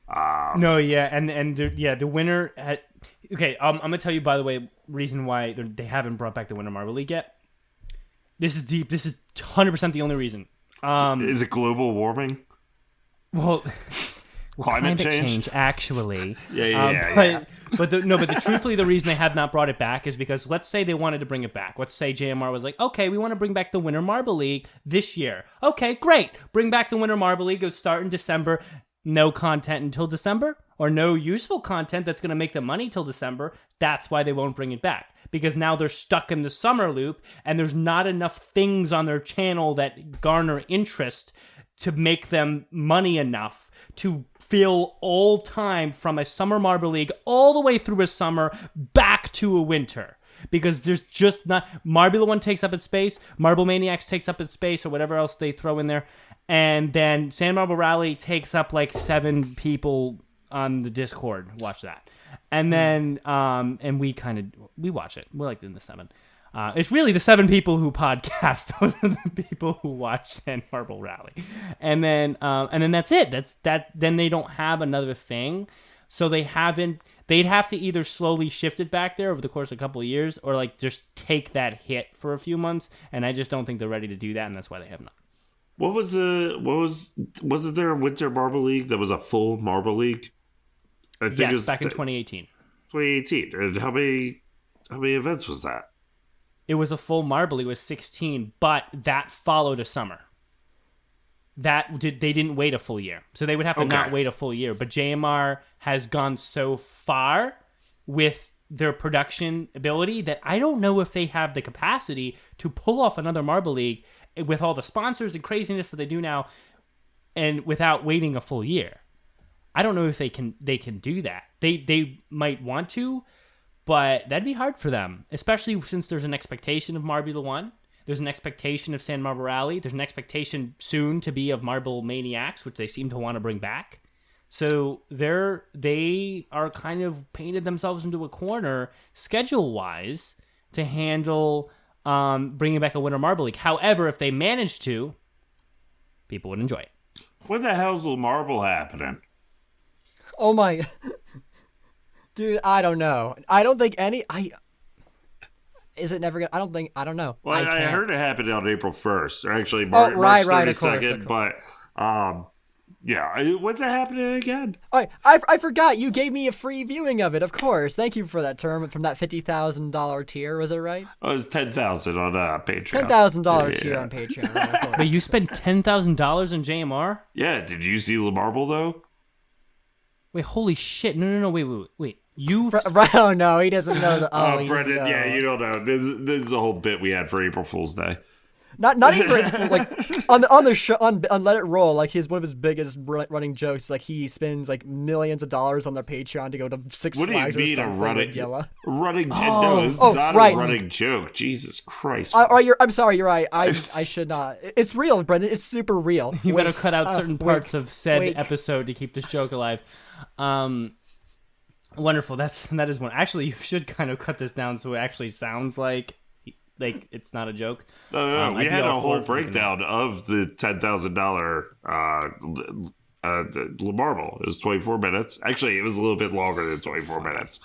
The winner had... Okay, I'm going to tell you, by the way, reason why they haven't brought back the Winter Marble League yet. This is deep. This is 100% the only reason. Is it global warming? Well, Climate change? Actually. Yeah. But truthfully, the reason they have not brought it back is because, let's say they wanted to bring it back. Let's say JMR was like, okay, we want to bring back the Winter Marble League this year. Okay, great. Bring back the Winter Marble League. It'll start in December. No content until December, or no useful content that's going to make them money till December. That's why they won't bring it back. Because now they're stuck in the summer loop, and there's not enough things on their channel that garner interest to make them money enough to fill all time from a summer Marble League all the way through a summer back to a winter. Because there's just not... Marbula 1 takes up its space, Marble Maniacs takes up its space, or whatever else they throw in there, and then San Marble Rally takes up like 7 people on the Discord. Watch that. And then, and we watch it. We're like in the 7. It's really the 7 people who podcast. Those are the people who watch San Marble Rally. And then that's it. Then they don't have another thing. So they'd have to either slowly shift it back there over the course of a couple of years, or like just take that hit for a few months. And I just don't think they're ready to do that. And that's why they have not. Was it there a Winter Marble League that was a full Marble League? I think yes, it was back in 2018. 2018. And how many events was that? It was a full Marble. It was 16, but that followed a summer. They didn't wait a full year. So they would have to not wait a full year. But JMR has gone so far with their production ability that I don't know if they have the capacity to pull off another Marble League with all the sponsors and craziness that they do now, and without waiting a full year. I don't know if they can do that. They might want to, but that'd be hard for them, especially since there's an expectation of Marbula 1. There's an expectation of San Marble Rally. There's an expectation soon to be of Marble Maniacs, which they seem to want to bring back. So they are kind of painted themselves into a corner schedule-wise to handle bringing back a Winter Marble League. However, if they manage to, people would enjoy it. When the hell's the Marble happening? Oh my... Dude, I don't know. I don't think is it never gonna... I don't know. Well, I heard it happened on April 1st. Or actually, March 32nd. Of course. But, yeah. When's it happening again? All right, I forgot. You gave me a free viewing of it, of course. Thank you for that term from that $50,000 tier. Was it right? Oh, it was $10,000 on Patreon. $10,000 tier on Patreon. Right, of course. But you spent $10,000 in JMR? Yeah. Did you see the Marble, though? Wait, holy shit. No. Wait. Oh, no, he doesn't know the... Oh, Brendan, yeah, you don't know. This is a whole bit we had for April Fool's Day. Not even like on the show on Let It Roll. Like one of his biggest running jokes. Like he spends like millions of dollars on their Patreon to go to Six Flags or something. Running joke? No, it's not right. a running joke. Jesus Christ! I'm sorry. You're right. I should not. It's real, Brendan. It's super real. You better cut out certain parts of said episode to keep the joke alive. Wonderful. That is one. Actually, you should kind of cut this down so it actually sounds like it's not a joke. No. We had a whole breakdown of the $10,000 marble. It was 24 minutes. Actually, it was a little bit longer than 24 minutes,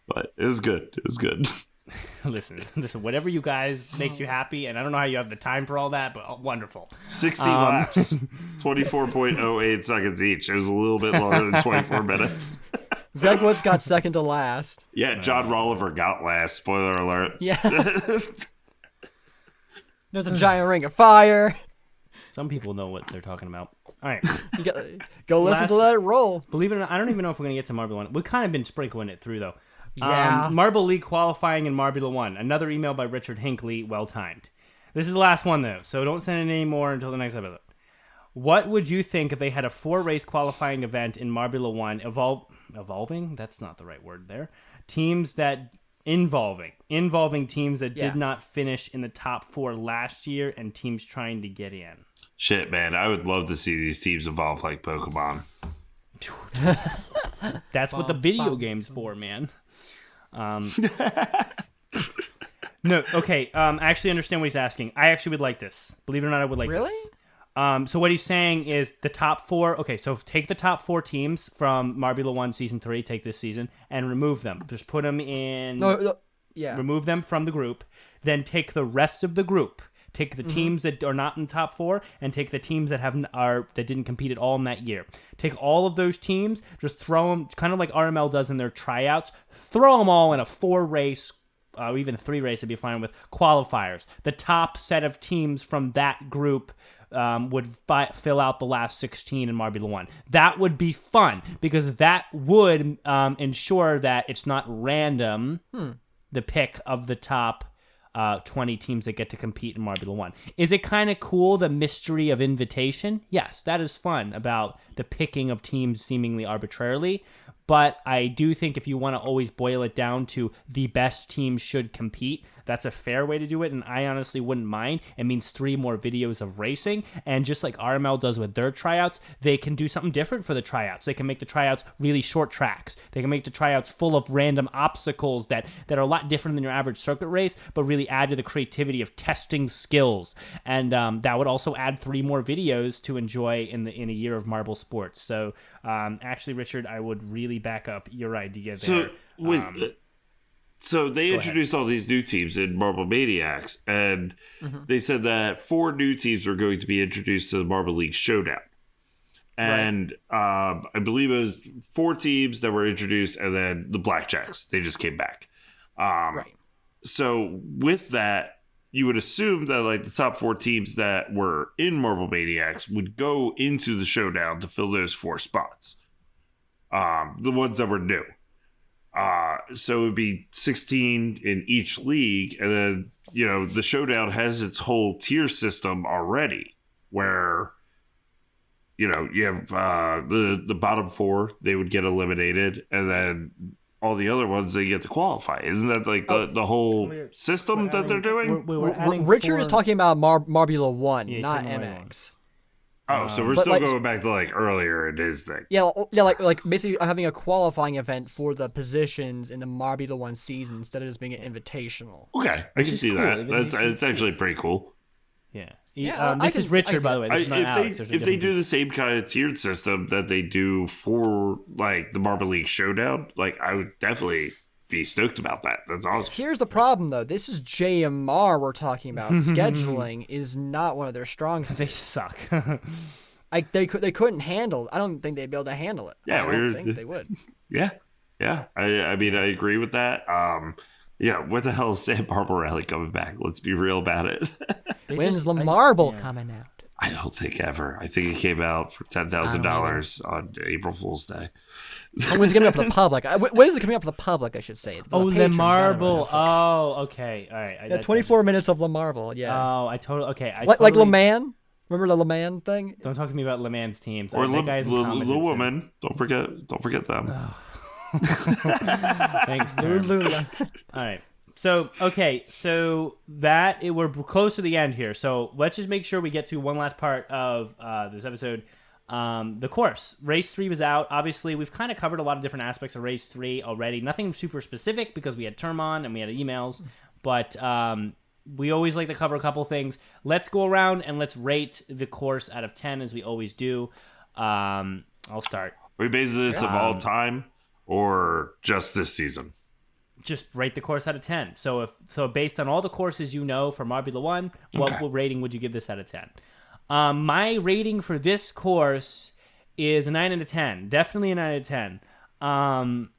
but it was good. It was good. Listen. Whatever you guys makes you happy, and I don't know how you have the time for all that, but wonderful. 60 laps, 24.08 seconds each. It was a little bit longer than 24 minutes. Greg Woods got second to last. Yeah, John Rolliver got last. Spoiler alert. Yeah. There's a giant ring of fire. Some people know what they're talking about. All right. Go listen to Let It Roll. Believe it or not, I don't even know if we're going to get to Marble 1. We've kind of been sprinkling it through, though. Yeah. Marble League qualifying in Marbula 1. Another email by Richard Hinckley. Well timed. This is the last one, though, so don't send in any more until the next episode. What would you think if they had a 4-race qualifying event in Marbula 1 evolving? That's not the right word there. Teams that... Involving teams that did not finish in the top 4 last year and teams trying to get in. Shit, man. I would love to see these teams evolve like Pokemon. That's what the video game's for, man. No, okay. I actually understand what he's asking. I actually would like this. Believe it or not, I would like this. Really? So what he's saying is the top 4. Okay, so take the top 4 teams from Marbula 1 Season 3, take this season, and remove them. Just put them in... No, yeah. Remove them from the group. Then take the rest of the group. Take the teams that are not in the top 4, and take the teams that that didn't compete at all in that year. Take all of those teams, just throw them, kind of like RML does in their tryouts, throw them all in a 4-race, or even a 3-race, I'd be fine with, qualifiers. The top set of teams from that group would fill out the last 16 in Marbula 1. That would be fun, because that would ensure that it's not random, the pick of the top 20 teams that get to compete in Marbula 1. Is it kind of cool, the mystery of invitation? Yes, that is fun about the picking of teams seemingly arbitrarily. But I do think if you want to always boil it down to the best team should compete, that's a fair way to do it, and I honestly wouldn't mind. It means 3 more videos of racing, and just like RML does with their tryouts, they can do something different for the tryouts. They can make the tryouts really short tracks. They can make the tryouts full of random obstacles that are a lot different than your average circuit race, but really add to the creativity of testing skills. And that would also add 3 more videos to enjoy in a year of marble sports. So actually, Richard, I would really back up your idea there. So they introduced all these new teams in Marble Maniacs, and they said that 4 new teams were going to be introduced to the Marble League Showdown. And I believe it was 4 teams that were introduced, and then the Blackjacks. They just came back. So with that, you would assume that like the top 4 teams that were in Marble Maniacs would go into the Showdown to fill those 4 spots. The ones that were new. So it would be 16 in each league, and then the Showdown has its whole tier system already, where you have the bottom 4, they would get eliminated, and then all the other ones they get to qualify. Isn't that like the whole system that they're doing? Richard is talking about Marbula 1, not MX. Oh, so we're still going back to like earlier in his thing. Yeah, like basically having a qualifying event for the positions in the Marbula 1 season instead of just being an invitational. Okay, I can see cool. That. It's actually pretty cool. Yeah. This is Richard, by the way. This is not Alex. If they do the same kind of tiered system that they do for like the Marble League Showdown, like I would definitely be stoked about that. That's awesome. Here's the problem, though. This is JMR we're talking about. Scheduling is not one of their strong suits. They suck. They couldn't handle. I don't think they'd be able to handle it. Yeah, I don't think they would. Yeah. I mean, I agree with that. Yeah. What the hell is Sam Barbarelli coming back? Let's be real about it. When's the marble coming out? I don't think ever. I think it came out for $10,000 on April Fool's Day. When is it coming out for the public? When is it coming out for the public, I should say? Oh, Le Marble. Oh, okay. All right. Yeah, 24 minutes of Le Marble, yeah. Oh, I totally... Okay, like Le Mans? Remember the Le Mans thing? Don't talk to me about Le Mans teams. Or Le Woman. Don't forget them. Thanks, Lula. All right. So, okay. So we're close to the end here. So let's just make sure we get to one last part of this episode. The course. Race 3 was out. Obviously, we've kind of covered a lot of different aspects of Race 3 already. Nothing super specific because we had term on and we had emails. But we always like to cover a couple things. Let's go around and let's rate the course out of 10 as we always do. I'll start. Are we basing this of all time or just this season? Just rate the course out of 10. So based on all the courses you know from Marbula 1, what rating would you give this out of 10? My rating for this course is a 9 out of 10. Definitely a 9 out of 10.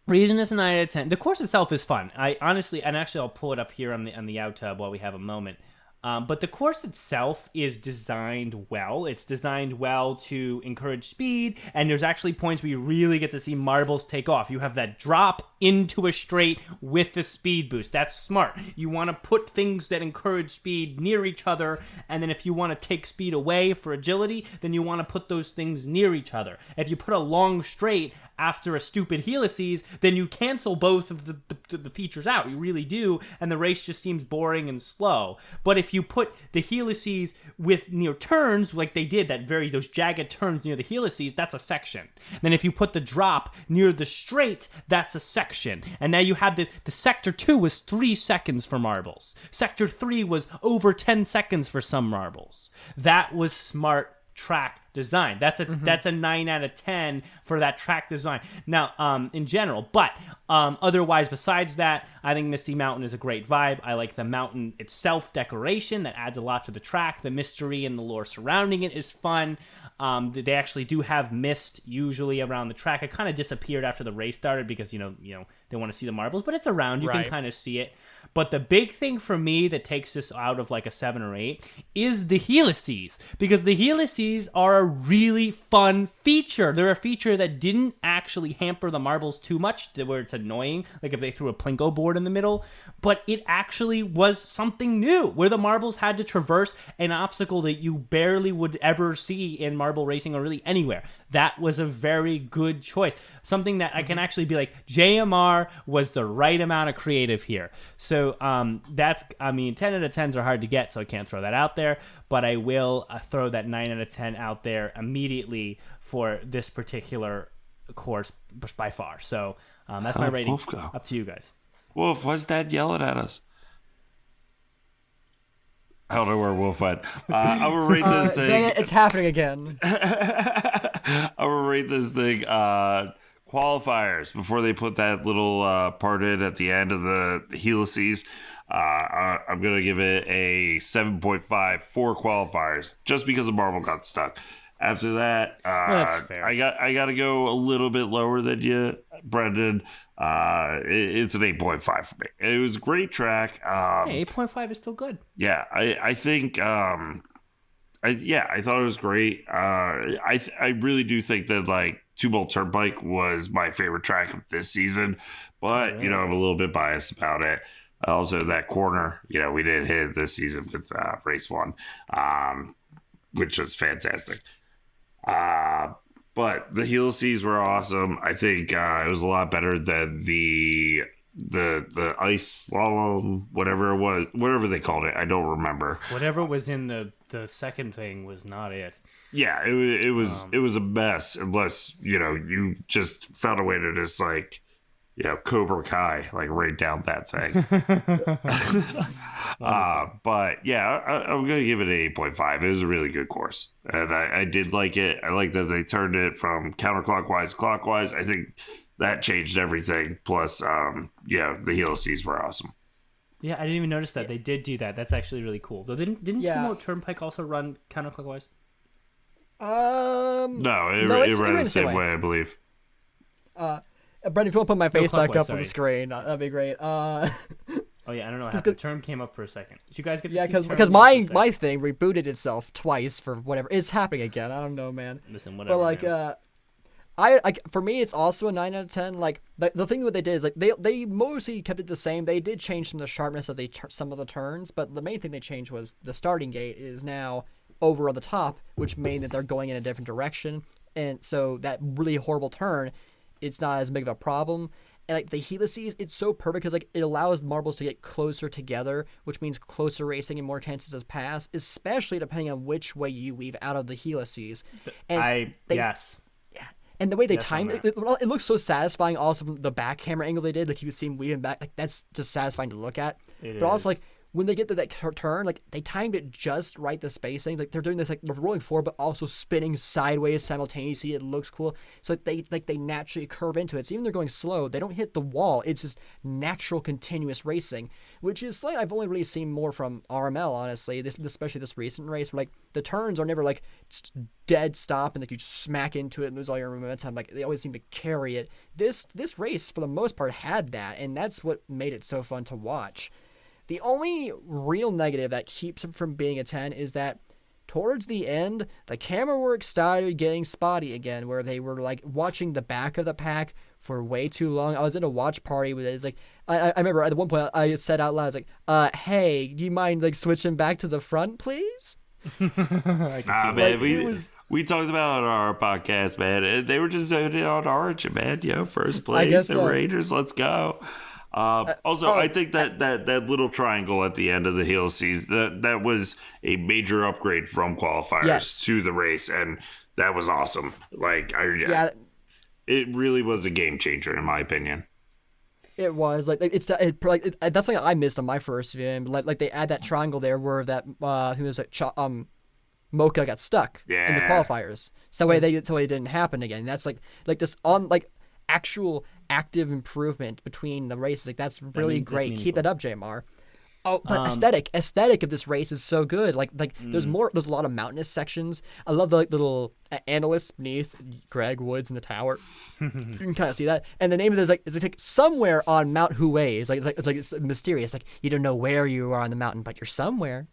Reason it's a 9 out of 10. The course itself is fun. I honestly, and actually I'll pull it up here on the out tab while we have a moment. But the course itself is designed well. It's designed well to encourage speed, and there's actually points where you really get to see marbles take off. You have that drop into a straight with the speed boost. That's smart. You want to put things that encourage speed near each other, and then if you want to take speed away for agility, then you want to put those things near each other. If you put a long straight after a stupid helices, then you cancel both of the features out. You really do, and the race just seems boring and slow. But if you put the helices with near turns, like they did, those jagged turns near the helices, that's a section. Then if you put the drop near the straight, that's a section. And now you have the sector 2 was 3 seconds for marbles. Sector 3 was over 10 seconds for some marbles. That was smart track design. That's a 9 out of 10 for that track design. Now, in general, but otherwise, besides that, I think Misty Mountain is a great vibe. I like the mountain itself decoration that adds a lot to the track. The mystery and the lore surrounding it is fun. They actually do have mist usually around the track. It kind of disappeared after the race started because you know they want to see the marbles, but it's around. You can kind of see it. But the big thing for me that takes this out of like a 7 or 8 is the helices, because the helices are a really fun feature. They're a feature that didn't actually hamper the marbles too much to where it's annoying, like if they threw a plinko board in the middle, but it actually was something new where the marbles had to traverse an obstacle that you barely would ever see in marble racing or really anywhere. That was a very good choice. Something that I can actually be like, JMR was the right amount of creative here. So 10 out of 10s are hard to get, so I can't throw that out there, but I will throw that 9 out of 10 out there immediately for this particular course by far. So that's my rating. Wolf go. Up to you guys. Wolf, why's Dad yelling at us? I don't know where Wolf went. I'm going to rate this thing. Dang it, it's happening again. I'm going to rate this thing qualifiers before they put that little part in at the end of the helices. I'm going to give it a 7.5 for qualifiers just because the marble got stuck. After that, that's fair. I got to go a little bit lower than you, Brendan. It's an 8.5 for me. It was a great track. 8.5 is still good. Yeah, I think I thought it was great. I really do think that like Two Bolt Turnpike was my favorite track of this season, but I'm a little bit biased about it. Also, that corner, we didn't hit this season with race 1, which was fantastic. But the helices were awesome. I think it was a lot better than the ice slalom, whatever it was, whatever they called it. I don't remember. Whatever was in the second thing was not it. Yeah, it was a mess unless you just found a way to just like Cobra Kai, like right down that thing. But yeah, I'm gonna give it an 8.5. It was a really good course, and I did like it. I like that they turned it from counterclockwise to clockwise. I think that changed everything. Plus, the helices were awesome. Yeah, I didn't even notice that they did do that. That's actually really cool. Though didn't Two Bolt Turnpike also run counterclockwise? No, it ran the same way, I believe. Brendan, if you want to put my face back up on sorry. the screen, that'd be great. Oh yeah, I don't know how the term came up for a second. Did you guys get to see because my thing rebooted itself twice for whatever. It's happening again. I don't know, man. Listen, whatever. But like, man. for me, it's also a 9 out of 10. Like the thing what they did is like they mostly kept it the same. They did change some of the sharpness of some of the turns, but the main thing they changed was the starting gate is now over on the top, which means that they're going in a different direction, and so that really horrible turn, it's not as big of a problem. And like the helices, it's so perfect because like it allows marbles to get closer together, which means closer racing and more chances of pass, especially depending on which way you weave out of the helices. And yes. Yeah. And the way they timed it, it looks so satisfying. Also from the back camera angle they did, like you could see him weaving back, like that's just satisfying to look at. Also like when they get to that turn, like they timed it just right, the spacing. Like they're doing this like rolling forward, but also spinning sideways simultaneously. It looks cool. So they naturally curve into it. So even they're going slow, they don't hit the wall. It's just natural, continuous racing, which is like I've only really seen more from RML, honestly. Especially this recent race, where like the turns are never like just dead stop and like you just smack into it and lose all your momentum. Like they always seem to carry it. This race for the most part had that, and that's what made it so fun to watch. The only real negative that keeps it from being a 10 is that towards the end, the camera work started getting spotty again, where they were like watching the back of the pack for way too long. I was in a watch party with it. It's like, I remember at one point I said out loud, I was like, hey, do you mind like switching back to the front, please? Man, we talked about it on our podcast, man. They were just zoning on Origin, man. First place and Rangers, let's go. I think that little triangle at the end of the helices, that was a major upgrade from qualifiers to the race, and that was awesome. Like, it really was a game changer in my opinion. It was that's something I missed on my first viewing. Like they add that triangle there where that who was like Mocha got stuck in the qualifiers, so that way it didn't happen again. That's like this on like actual active improvement between the races. Like that's really great. Keep that up, JMR. Oh, but aesthetic of this race is so good. Like there's a lot of mountainous sections. I love the little analysts beneath Greg Woods in the tower. You can kind of see that. And the name of this it's like somewhere on Mount Huey. It's mysterious. Like you don't know where you are on the mountain, but you're somewhere.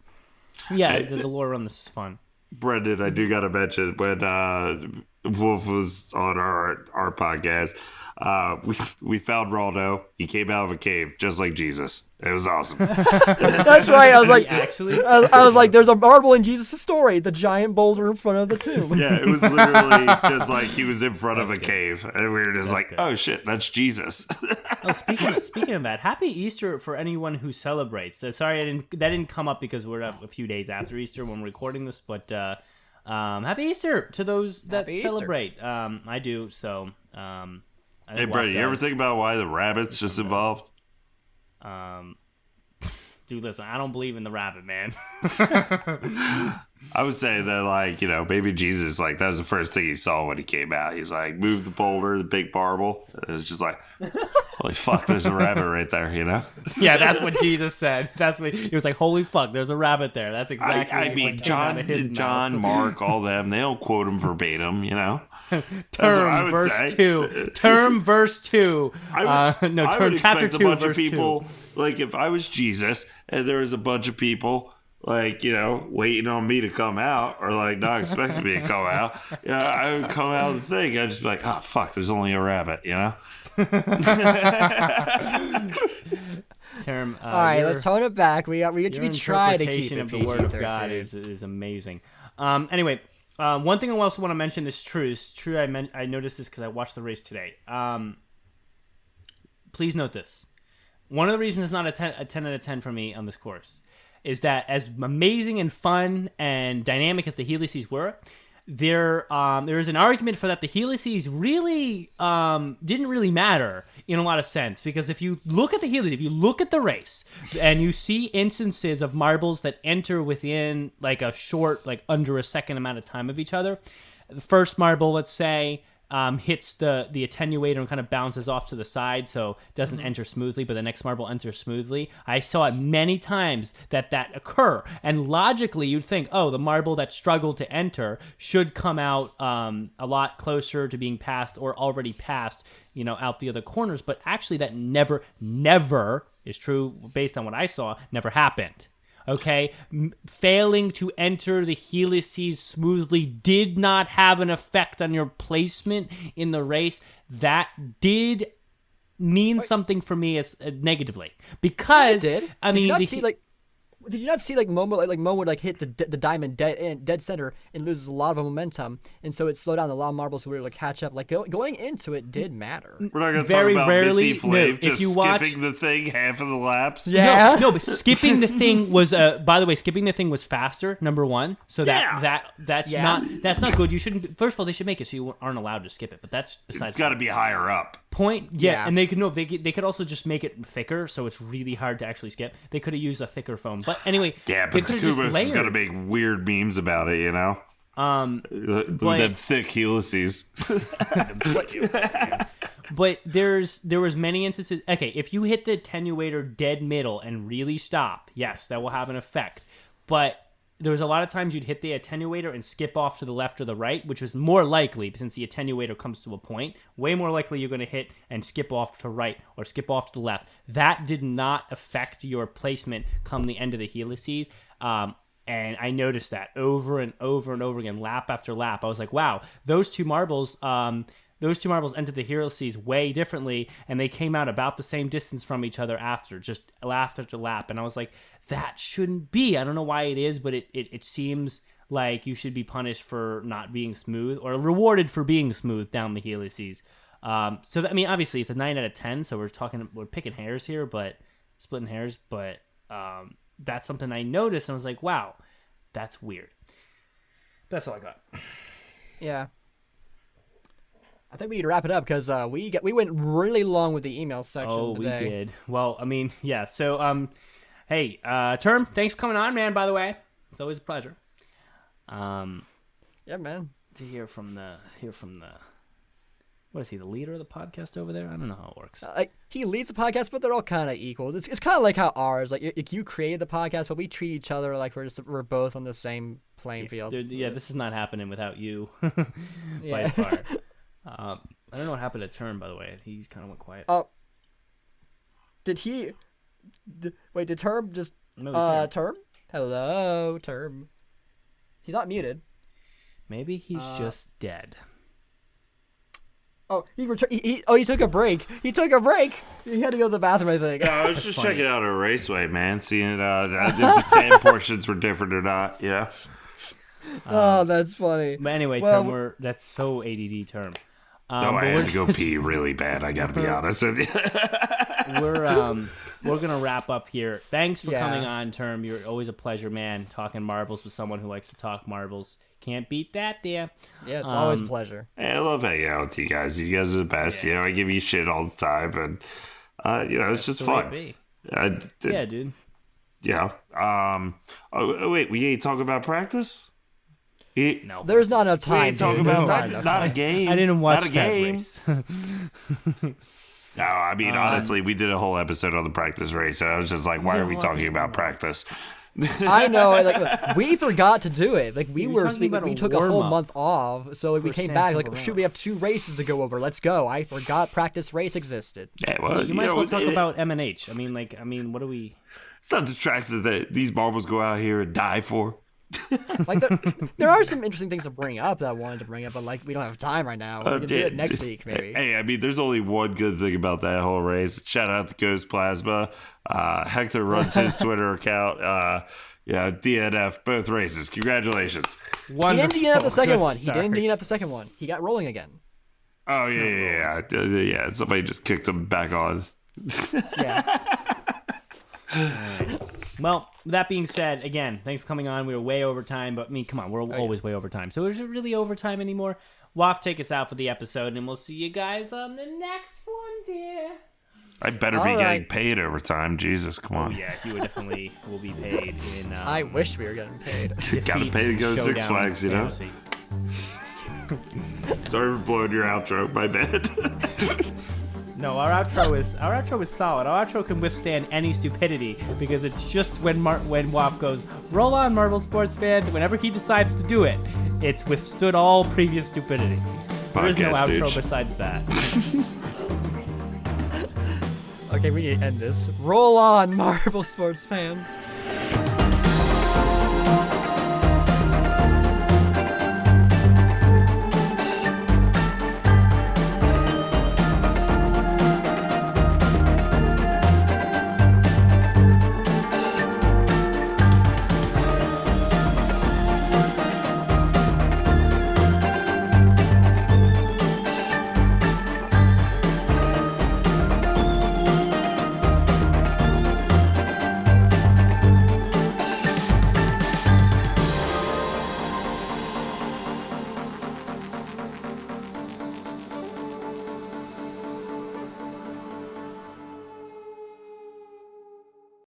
Yeah, the lore on this is fun. Brendan, I do got to mention when Wolf was on our podcast, we found Raldo. He came out of a cave just like Jesus. It was awesome. That's right. I was like, actually, I was like, there's a marble in Jesus' story, the giant boulder in front of the tomb. Yeah, it was literally just like he was in front of a cave, and we were just oh shit, that's Jesus. Speaking of that, happy Easter for anyone who celebrates. So sorry, that didn't come up because we're a few days after Easter when we're recording this, but happy Easter to those that celebrate. I do. So. Hey, Brett, you ever think about why the rabbit's just involved? Dude, listen, I don't believe in the rabbit, man. I would say that, maybe Jesus, that was the first thing he saw when he came out. He's like, move the boulder, the big marble. It was just like, holy fuck, there's a rabbit right there, Yeah, that's what Jesus said. He was like, holy fuck, there's a rabbit there. That's exactly I mean, John, Mark, all them, they don't quote him verbatim, Term verse 2. Term verse 2. Term chapter 2 bunch verse of people 2. Like if I was Jesus and there was a bunch of people waiting on me to come out or not expecting me to come out, I would come out of the thing. I'd just be like, oh fuck, there's only a rabbit, Term. All right, let's tone it back. We try to keep it of the word of God is amazing. Anyway. One thing I also want to mention is true. It's true. I noticed this because I watched the race today. Please note this. One of the reasons it's not a 10 out of 10 for me on this course is that as amazing and fun and dynamic as the helices were, there is an argument for that the helices really didn't really matter in a lot of sense, because if you look at the helices, if you look at the race and you see instances of marbles that enter within a short, under a second amount of time of each other, the first marble, let's say, hits the attenuator and kind of bounces off to the side, so it doesn't enter smoothly, but the next marble enters smoothly. I saw it many times that occur, and logically you'd think, oh, the marble that struggled to enter should come out a lot closer to being passed or already passed, out the other corners, but actually that never is true based on what I saw, never happened. Okay, failing to enter the helices smoothly did not have an effect on your placement in the race. That did mean something for me as negatively, because I mean, did you not see like Momo would like hit the diamond dead center and loses a lot of momentum, and so it slowed down a lot of marbles who were able to catch up. Like going into it did matter. We're not going to talk Very about rarely, Minty Flav no, just if you skipping the thing half of the laps. Yeah. No, but skipping the thing was by the way, skipping the thing was faster, number one. So that's not good. You shouldn't. First of all, they should make it so you aren't allowed to skip it. But that's besides. It's got to be higher up. Point. Yeah, and they could also just make it thicker, so it's really hard to actually skip. They could have used a thicker foam. But anyway, yeah, but Takubas is going to make weird memes about it, you know. Them thick helices. But there was many instances. Okay, if you hit the attenuator dead middle and really stop, yes, that will have an effect. But there was a lot of times you'd hit the attenuator and skip off to the left or the right, which was more likely since the attenuator comes to a point. Way more likely you're going to hit and skip off to right or skip off to the left. That did not affect your placement come the end of the helices. And I noticed that over and over and over again, lap after lap. I was like, wow, those two marbles entered the helices way differently, and they came out about the same distance from each other after, just lap after lap. And I was like, that shouldn't be. I don't know why it is, but it seems like you should be punished for not being smooth or rewarded for being smooth down the helices. I mean, obviously it's a 9 out of 10, so we're picking hairs here, but splitting hairs, but that's something I noticed, and I was like, wow, that's weird. That's all I got. Yeah. I think we need to wrap it up because we went really long with the email section today. We did. Well, I mean, yeah. So, hey, Term, thanks for coming on, man. By the way, it's always a pleasure. Yeah, man. To hear from the. What is he, the leader of the podcast over there? I don't know how it works. He leads the podcast, but they're all kind of equals. It's kind of like how ours, like you created the podcast, but we treat each other like we're both on the same playing field. Dude, yeah, this is not happening without you by far. I don't know what happened to Term, by the way. He kind of went quiet. Oh, did Term just? No, Term? Hello, Term. He's not muted. Maybe he's just dead. Oh, he took a break. He took a break. He had to go to the bathroom, I think. I was just checking out a raceway, man, seeing if the sand portions were different or not, you know? Oh, that's funny. But anyway, Term, that's so ADD Term. No, I had to go pee really bad, I gotta be honest with you. We're gonna wrap up here. Thanks for coming on, Term. You're always a pleasure, man, talking marbles with someone who likes to talk marbles. Can't beat that, there. Yeah, it's always a pleasure. Hey, I love hanging out with you guys. You guys are the best. Yeah. You know, I give you shit all the time, and it's just fun. Yeah, dude. Yeah. Oh, wait, we ain't talking about practice? No, there's not enough time. We ain't talking about not a game. I didn't watch not a that game. race. No, I mean, honestly, we did a whole episode on the practice race, and I was just like, why are we talking about practice? I know, like we forgot to do it. Like we took a whole month off, so we came back. Like, shoot, we have 2 races to go over. Let's go. I forgot practice race existed. Yeah, well, you might as well talk about M&H. I mean, what do we? It's not the tracks that these marbles go out here and die for. Like there are some interesting things to bring up that I wanted to bring up, but like we don't have time right now. We can do it next week, maybe. Hey, I mean, there's only one good thing about that whole race. Shout out to Ghost Plasma. Hector runs his Twitter account. DNF both races. Congratulations. Wonderful. He didn't DNF the second one. He didn't DNF the second one. He got rolling again. Oh yeah. Somebody just kicked him back on. Yeah. Well, that being said, again, thanks for coming on. We were way over time, but I mean, come on, we're always way over time. So is it really overtime anymore? Waf, take us out for the episode, and we'll see you guys on the next one, dear. I better be getting paid overtime. Jesus, come on. Oh, yeah, you definitely will be paid in. I wish we were getting paid. Gotta pay to go to Six Flags, you know? Sorry for blowing your outro, my bad. No, our outro is solid. Our outro can withstand any stupidity because it's just when Waf goes, roll on, Marvel sports fans. Whenever he decides to do it, it's withstood all previous stupidity. There is no outro besides that. Okay, we need to end this. Roll on, Marvel sports fans.